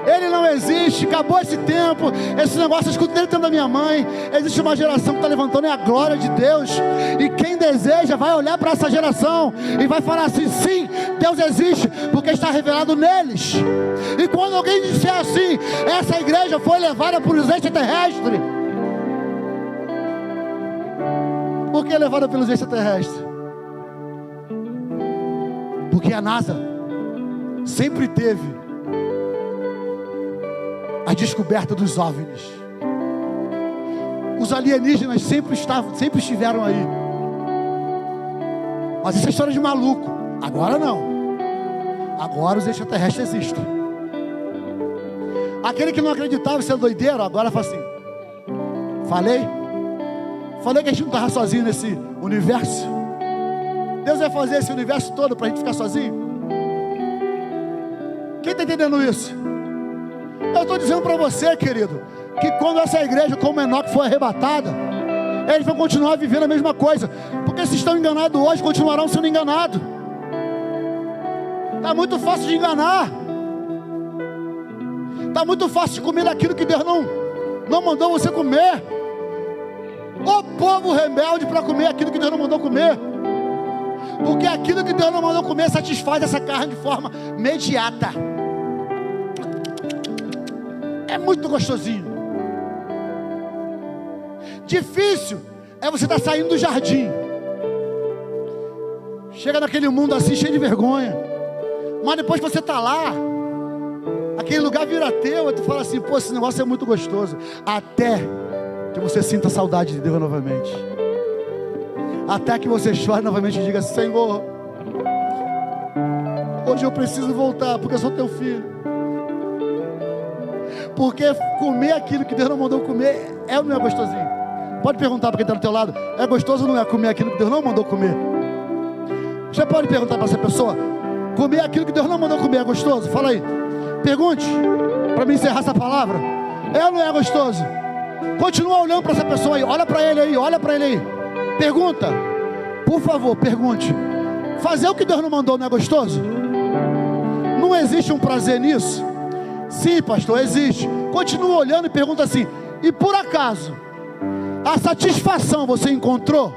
ele não existe, acabou esse tempo, esse negócio eu escuto dentro da minha mãe. Existe uma geração que está levantando a glória de Deus, e quem deseja vai olhar para essa geração e vai falar assim: sim, Deus existe, porque está revelado neles. E quando alguém disser assim, essa igreja foi levada por os extraterrestres. Por que levada pelos extraterrestres? Porque a NASA sempre teve a descoberta dos OVNIs. Os alienígenas sempre estiveram aí. Mas isso é história de maluco. Agora não. Agora os extraterrestres existem. Aquele que não acreditava, isso é doideiro, agora fala assim: falei que a gente não estava sozinho nesse universo. Deus vai fazer esse universo todo para a gente ficar sozinho? Quem está entendendo isso? Eu estou dizendo para você, querido, que quando essa igreja como Enoque foi arrebatada, eles vão continuar vivendo a mesma coisa, porque se estão enganados hoje, continuarão sendo enganados. Está muito fácil de enganar, está muito fácil de comer daquilo que Deus não mandou você comer. O povo rebelde para comer aquilo que Deus não mandou comer, porque aquilo que Deus não mandou comer satisfaz essa carne de forma imediata. É muito gostosinho. Difícil é você estar saindo do jardim, chega naquele mundo assim cheio de vergonha, mas depois que você está lá, aquele lugar vira teu, e tu fala assim: pô, esse negócio é muito gostoso. Até que você sinta saudade de Deus novamente, até que você chore novamente e diga: Senhor, hoje eu preciso voltar, porque eu sou teu filho. Porque comer aquilo que Deus não mandou comer é ou não é gostosinho? Pode perguntar para quem está do teu lado: é gostoso ou não é comer aquilo que Deus não mandou comer? Você pode perguntar para essa pessoa: comer aquilo que Deus não mandou comer é gostoso? Fala aí, pergunte, para mim encerrar essa palavra. É ou não é gostoso? Continua olhando para essa pessoa aí, olha para ele aí, olha para ele aí. Pergunta, por favor, pergunte: fazer o que Deus não mandou não é gostoso? Não existe um prazer nisso? Sim, pastor, existe. Continua olhando e pergunta assim: e por acaso a satisfação você encontrou?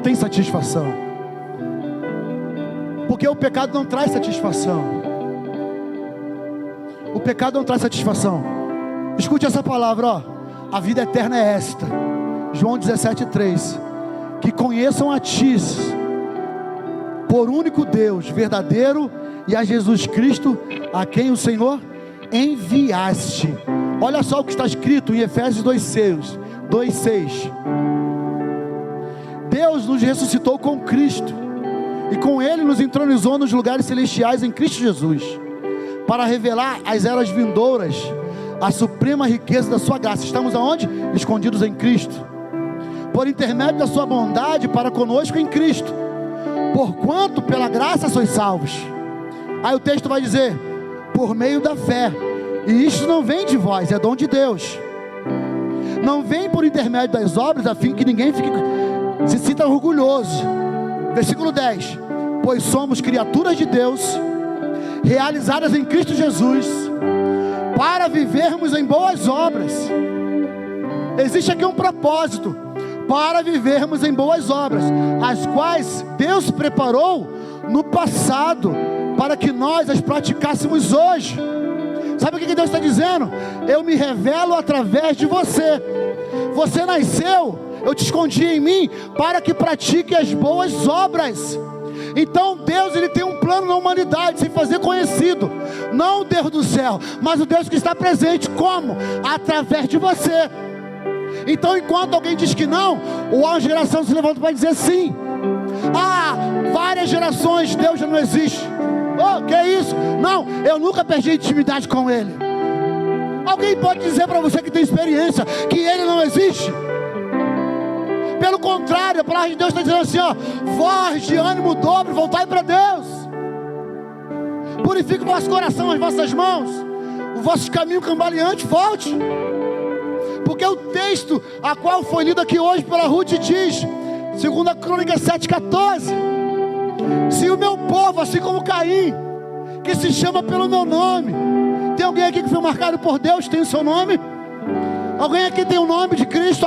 tem satisfação. Porque o pecado não traz satisfação. O pecado não traz satisfação. Escute essa palavra, ó. A vida eterna é esta. João 17:3. Que conheçam a Ti, por único Deus verdadeiro, e a Jesus Cristo, a quem o Senhor enviaste. Olha só o que está escrito em Efésios 2:6. Deus nos ressuscitou com Cristo, e com Ele nos entronizou nos lugares celestiais em Cristo Jesus, para revelar às eras vindouras a suprema riqueza da sua graça. Estamos aonde? Escondidos em Cristo, por intermédio da sua bondade para conosco em Cristo, porquanto pela graça sois salvos. Aí o texto vai dizer, por meio da fé, e isto não vem de vós, é dom de Deus, não vem por intermédio das obras, a fim que ninguém se sinta orgulhoso. Versículo 10, pois somos criaturas de Deus, realizadas em Cristo Jesus, para vivermos em boas obras. Existe aqui um propósito, para vivermos em boas obras, as quais Deus preparou no passado, para que nós as praticássemos hoje. Sabe o que Deus está dizendo? Eu me revelo através de você. Você nasceu, eu te escondi em mim, para que pratique as boas obras. Então Deus, Ele tem um plano na humanidade, se fazer conhecido. Não o Deus do céu, mas o Deus que está presente. Como? Através de você. Então enquanto alguém diz que não, uma geração se levanta para dizer sim. Várias gerações Deus já não existe. Que é isso? Não, eu nunca perdi intimidade com Ele. Alguém pode dizer para você que tem experiência que Ele não existe? Pelo contrário, a palavra de Deus está dizendo assim, voz de ânimo dobre, voltai para Deus. Purifique o vosso coração, as vossas mãos, o vosso caminho cambaleante, volte. Porque o texto a qual foi lido aqui hoje pela Ruth diz, 2 Crônicas 7:14, se o meu povo, assim como Caim, que se chama pelo meu nome. Tem alguém aqui que foi marcado por Deus, tem o seu nome? Alguém aqui tem o nome de Cristo?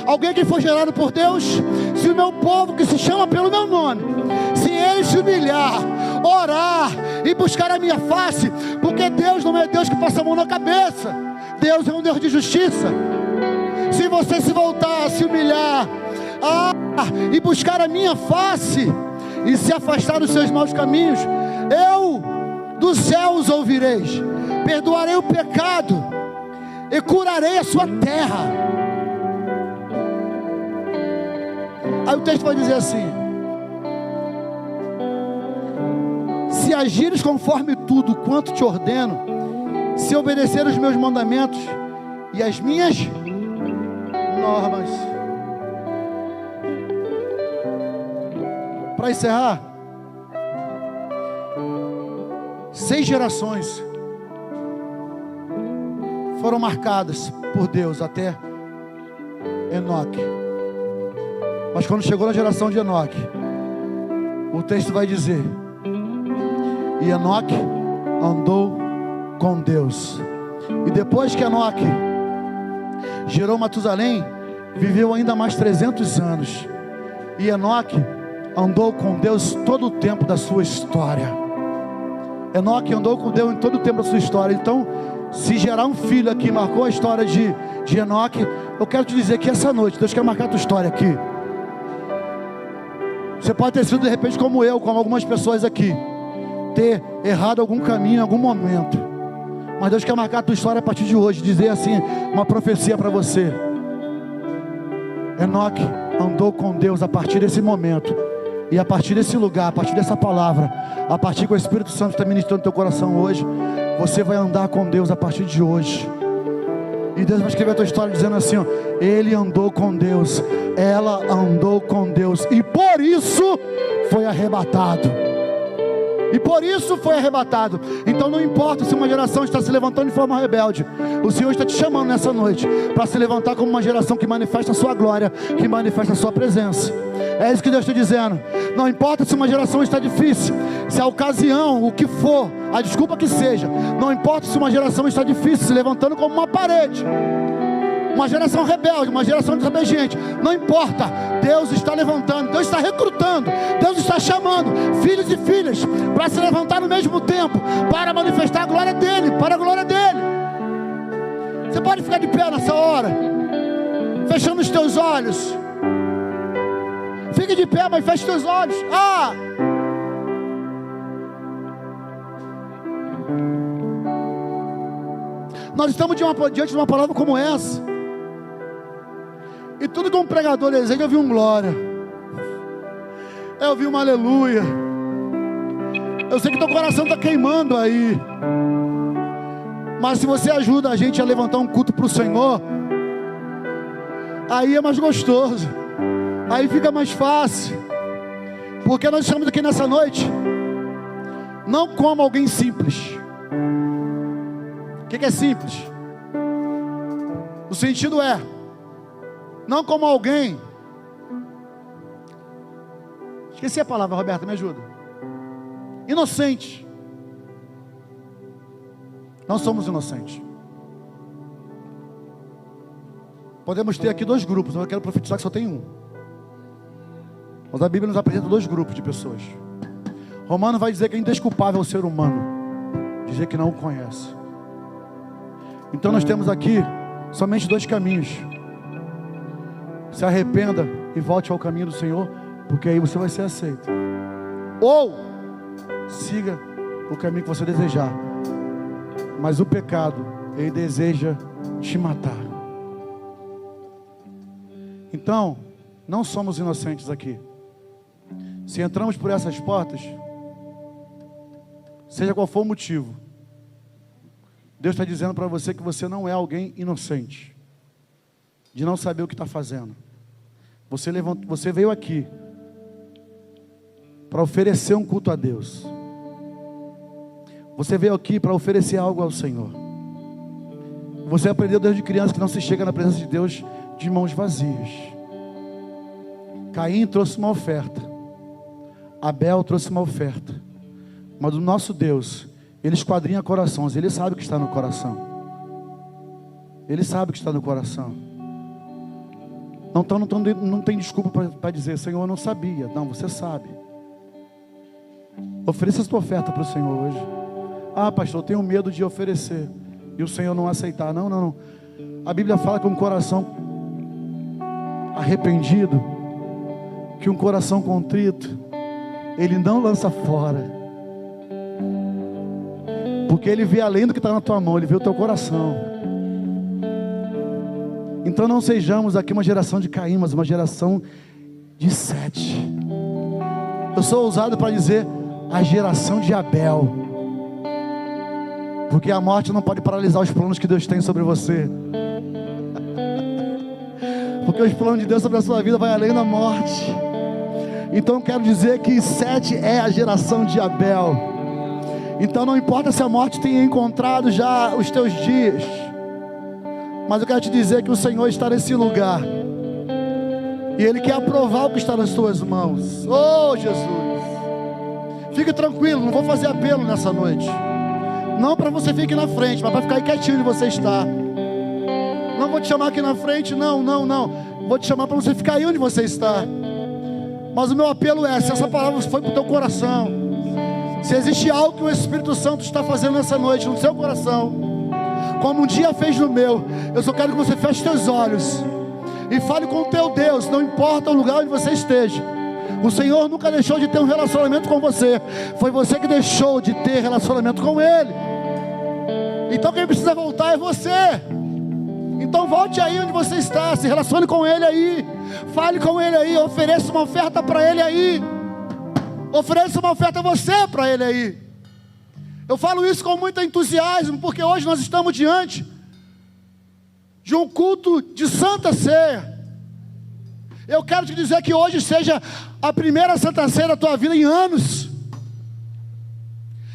Alguém que foi gerado por Deus? Se o meu povo, que se chama pelo meu nome, se ele se humilhar, orar e buscar a minha face, porque Deus não é Deus que passa a mão na cabeça, Deus é um Deus de justiça. Se você se voltar, se humilhar, e buscar a minha face, e se afastar dos seus maus caminhos, eu dos céus ouvireis, perdoarei o pecado e curarei a sua terra. Aí o texto vai dizer assim, se agires conforme tudo quanto te ordeno, se obedecer os meus mandamentos e as minhas normas. Para encerrar, 6 gerações foram marcadas por Deus até Enoque. Mas quando chegou na geração de Enoque, o texto vai dizer, e Enoque andou com Deus. E depois que Enoque gerou Matusalém, viveu ainda mais 300 anos. E Enoque andou com Deus todo o tempo da sua história. Enoque andou com Deus em todo o tempo da sua história. Então, se gerar um filho aqui, marcou a história de Enoque, eu quero te dizer que essa noite, Deus quer marcar a tua história aqui. Você pode ter sido de repente como eu, como algumas pessoas aqui, ter errado algum caminho em algum momento, mas Deus quer marcar a tua história a partir de hoje, dizer assim, uma profecia para você. Enoque andou com Deus a partir desse momento, e a partir desse lugar, a partir dessa palavra, a partir que o Espírito Santo está ministrando no teu coração hoje, você vai andar com Deus a partir de hoje. E Deus vai escrever a tua história dizendo assim, ele andou com Deus, ela andou com Deus, e por isso foi arrebatado. E por isso foi arrebatado. Então não importa se uma geração está se levantando de forma rebelde, o Senhor está te chamando nessa noite para se levantar como uma geração que manifesta a sua glória, que manifesta a sua presença. É isso que Deus está dizendo. Não importa se uma geração está difícil, se a ocasião, o que for, a desculpa que seja, não importa se uma geração está difícil, se levantando como uma parede, uma geração rebelde, uma geração desobediente. Não importa, Deus está levantando, Deus está recrutando, Deus está chamando filhos e filhas para se levantar no mesmo tempo, para manifestar a glória dEle, para a glória dEle. Você pode ficar de pé nessa hora, fechando os teus olhos. Fique de pé, mas feche os teus olhos. Nós estamos diante de uma palavra como essa. E tudo que um pregador deseja é ouvir um glória, é ouvir um aleluia. Eu sei que teu coração está queimando aí, mas se você ajuda a gente a levantar um culto para o Senhor, aí é mais gostoso, aí fica mais fácil. Porque nós estamos aqui nessa noite não como alguém simples. O que é simples? O sentido é não como alguém, esqueci a palavra, Roberta, me ajuda. Inocente. Não somos inocentes. Podemos ter aqui dois grupos, mas eu quero profetizar que só tem um. Mas a Bíblia nos apresenta dois grupos de pessoas. Romano vai dizer que é indesculpável o ser humano dizer que não o conhece. Então nós temos aqui somente dois caminhos. Se arrependa e volte ao caminho do Senhor, porque aí você vai ser aceito. Ou siga o caminho que você desejar, mas o pecado, ele deseja te matar. Então, não somos inocentes aqui. Se entramos por essas portas, seja qual for o motivo, Deus está dizendo para você que você não é alguém inocente, de não saber o que está fazendo. Você veio aqui para oferecer um culto a Deus. Você veio aqui para oferecer algo ao Senhor. Você aprendeu desde criança que não se chega na presença de Deus de mãos vazias. Caim trouxe uma oferta, Abel trouxe uma oferta, mas o nosso Deus, Ele esquadrinha corações. Ele sabe o que está no coração. Ele sabe o que está no coração. Não tem desculpa para dizer: Senhor, eu não sabia. Não, você sabe. Ofereça a sua oferta para o Senhor hoje. Pastor, eu tenho medo de oferecer e o Senhor não aceitar. Não. A Bíblia fala que um coração arrependido, que um coração contrito, Ele não lança fora. Porque Ele vê além do que está na tua mão, Ele vê o teu coração. Então não sejamos aqui uma geração de Caim, mas uma geração de Sete. Eu sou ousado para dizer a geração de Abel, porque a morte não pode paralisar os planos que Deus tem sobre você. Porque os planos de Deus sobre a sua vida vai além da morte. Então eu quero dizer que Sete é a geração de Abel. Então não importa se a morte tenha encontrado já os teus dias, mas eu quero te dizer que o Senhor está nesse lugar, e Ele quer aprovar o que está nas tuas mãos. Oh Jesus, fique tranquilo, não vou fazer apelo nessa noite, não para você ficar na frente, mas para ficar aí quietinho onde você está. Não vou te chamar aqui na frente, não, vou te chamar para você ficar aí onde você está. Mas o meu apelo é: se essa palavra foi para o teu coração, se existe algo que o Espírito Santo está fazendo nessa noite no seu coração, como um dia fez no meu, eu só quero que você feche teus olhos e fale com o teu Deus. Não importa o lugar onde você esteja, o Senhor nunca deixou de ter um relacionamento com você, foi você que deixou de ter relacionamento com Ele. Então quem precisa voltar é você. Então volte aí onde você está, se relacione com Ele aí, fale com Ele aí, ofereça uma oferta para Ele aí, ofereça uma oferta a você para Ele aí. Eu falo isso com muito entusiasmo, porque hoje nós estamos diante de um culto de Santa Ceia. Eu quero te dizer que hoje seja a primeira Santa Ceia da tua vida em anos.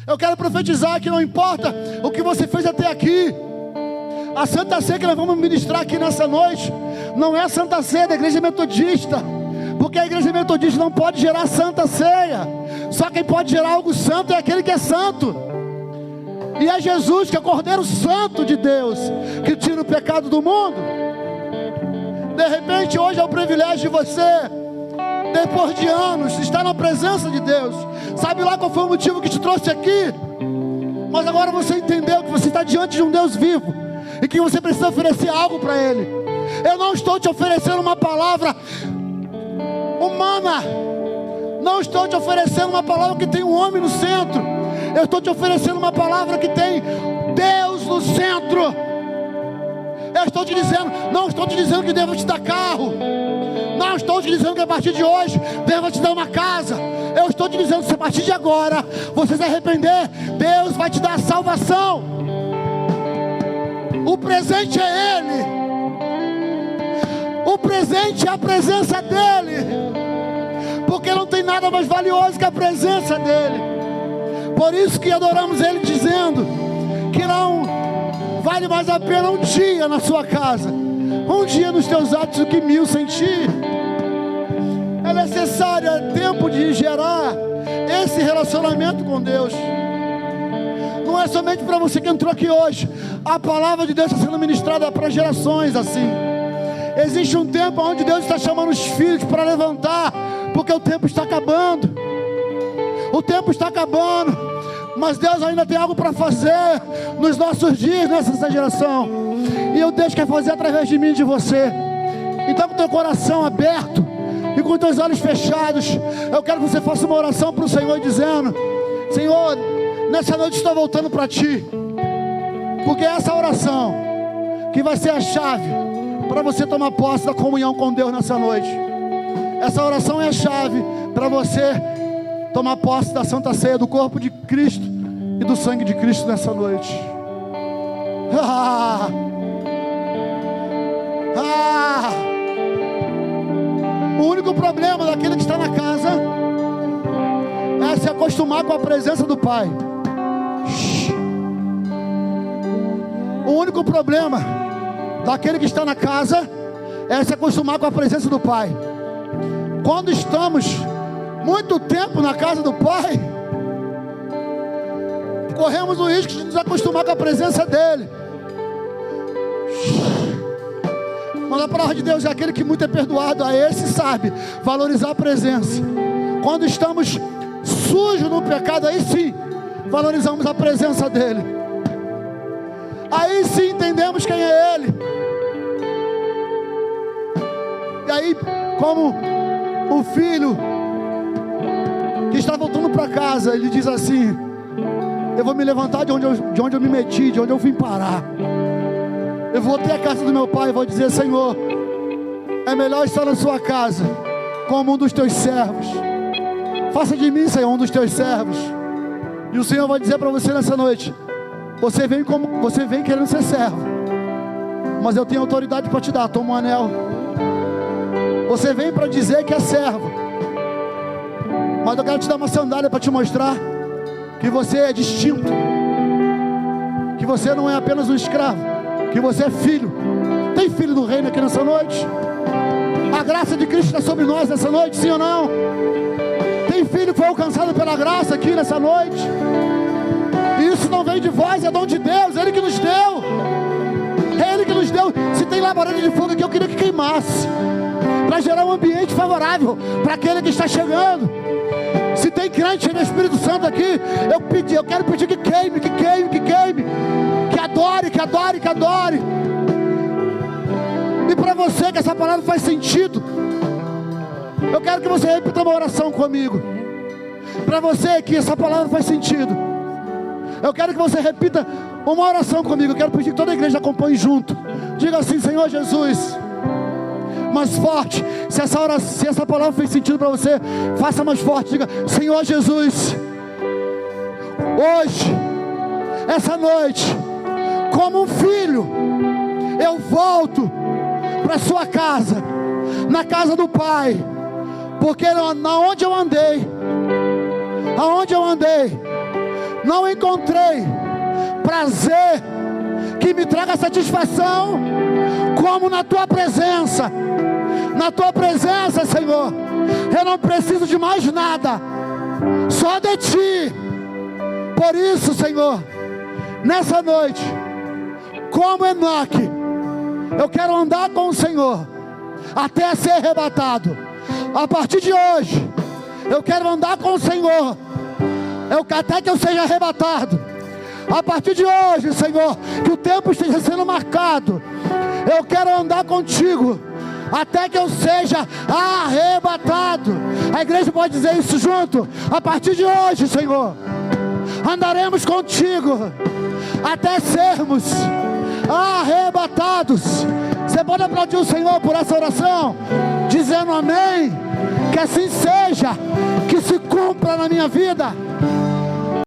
Eu quero profetizar que não importa o que você fez até aqui, a Santa Ceia que nós vamos ministrar aqui nessa noite não é a Santa Ceia da Igreja Metodista, porque a Igreja Metodista não pode gerar Santa Ceia. Só quem pode gerar algo santo é aquele que é santo, e é Jesus, que é o Cordeiro Santo de Deus, que tira o pecado do mundo. De repente hoje é o privilégio de você, depois de anos, estar na presença de Deus. Sabe lá qual foi o motivo que te trouxe aqui? Mas agora você entendeu que você está diante de um Deus vivo e que você precisa oferecer algo para Ele. Eu não estou te oferecendo uma palavra humana, não estou te oferecendo uma palavra que tem um homem no centro. Eu estou te oferecendo uma palavra que tem Deus no centro. Eu estou te dizendo, não estou te dizendo que devo te dar carro, não estou te dizendo que a partir de hoje devo te dar uma casa. Eu estou te dizendo que se a partir de agora você se arrepender, Deus vai te dar a salvação. O presente é Ele, o presente é a presença dEle, porque não tem nada mais valioso que a presença dEle. Por isso que adoramos Ele, dizendo que não vale mais a pena um dia na sua casa, um dia nos teus atos, do que 1000 sem ti. É necessário, é tempo de gerar esse relacionamento com Deus. Não é somente para você que entrou aqui hoje. A palavra de Deus está sendo ministrada para gerações assim. Existe um tempo onde Deus está chamando os filhos para levantar, porque o tempo está acabando. O tempo está acabando, mas Deus ainda tem algo para fazer nos nossos dias, nessa geração. E o Deus quer fazer através de mim e de você. Então, com teu coração aberto e com teus olhos fechados, eu quero que você faça uma oração para o Senhor, dizendo: Senhor, nessa noite estou voltando para Ti, porque é essa oração que vai ser a chave para você tomar posse da comunhão com Deus nessa noite. Essa oração é a chave para você tomar posse da Santa Ceia, do corpo de Cristo e do sangue de Cristo nessa noite. O único problema daquele que está na casa é se acostumar com a presença do Pai. O único problema daquele que está na casa é se acostumar com a presença do Pai. Quando estamos muito tempo na casa do Pai, corremos o risco de nos acostumar com a presença dEle. Mas a palavra de Deus é aquele que muito é perdoado, a esse sabe valorizar a presença. Quando estamos sujos no pecado, aí sim valorizamos a presença dEle. Aí sim entendemos quem é Ele. E aí, como o filho que está voltando para casa, ele diz assim: eu vou me levantar de onde eu me meti, de onde eu vim parar. Eu vou até a casa do meu pai e vou dizer: Senhor, é melhor estar na sua casa como um dos teus servos. Faça de mim, Senhor, um dos teus servos. E o Senhor vai dizer para você nessa noite: você vem querendo ser servo, mas eu tenho autoridade para te dar. Toma um anel. Você vem para dizer que é servo, mas eu quero te dar uma sandália para te mostrar que você é distinto, que você não é apenas um escravo, que você é filho. Tem filho do reino aqui nessa noite? A graça de Cristo está sobre nós nessa noite, sim ou não? Tem filho que foi alcançado pela graça aqui nessa noite? E isso não vem de vós, é dom de Deus, Ele que nos deu. É Ele que nos deu. Se tem labareda de fogo aqui, eu queria que queimasse, para gerar um ambiente favorável para aquele que está chegando. Se tem crente cheio do Espírito Santo aqui, eu quero pedir que queime, que queime, que queime, que adore, que adore, que adore. E para você que essa palavra faz sentido, eu quero que você repita uma oração comigo. Para você que essa palavra faz sentido, eu quero que você repita uma oração comigo. Eu quero pedir que toda a igreja acompanhe junto. Diga assim: Senhor Jesus. Mais forte. Se essa palavra fez sentido para você, faça mais forte. Diga: Senhor Jesus, hoje, essa noite, como um filho, eu volto para sua casa, na casa do Pai, porque aonde eu andei, não encontrei prazer que me traga satisfação como na tua presença. Na tua presença, Senhor, eu não preciso de mais nada, só de Ti. Por isso, Senhor, nessa noite, como Enoque, eu quero andar com o Senhor até ser arrebatado. A partir de hoje, eu quero andar com o Senhor, até que eu seja arrebatado. A partir de hoje, Senhor, que o tempo esteja sendo marcado, eu quero andar contigo, até que eu seja arrebatado. A igreja pode dizer isso junto? A partir de hoje, Senhor, andaremos contigo, até sermos arrebatados. Você pode aplaudir o Senhor por essa oração, dizendo amém? Que assim seja, que se cumpra na minha vida.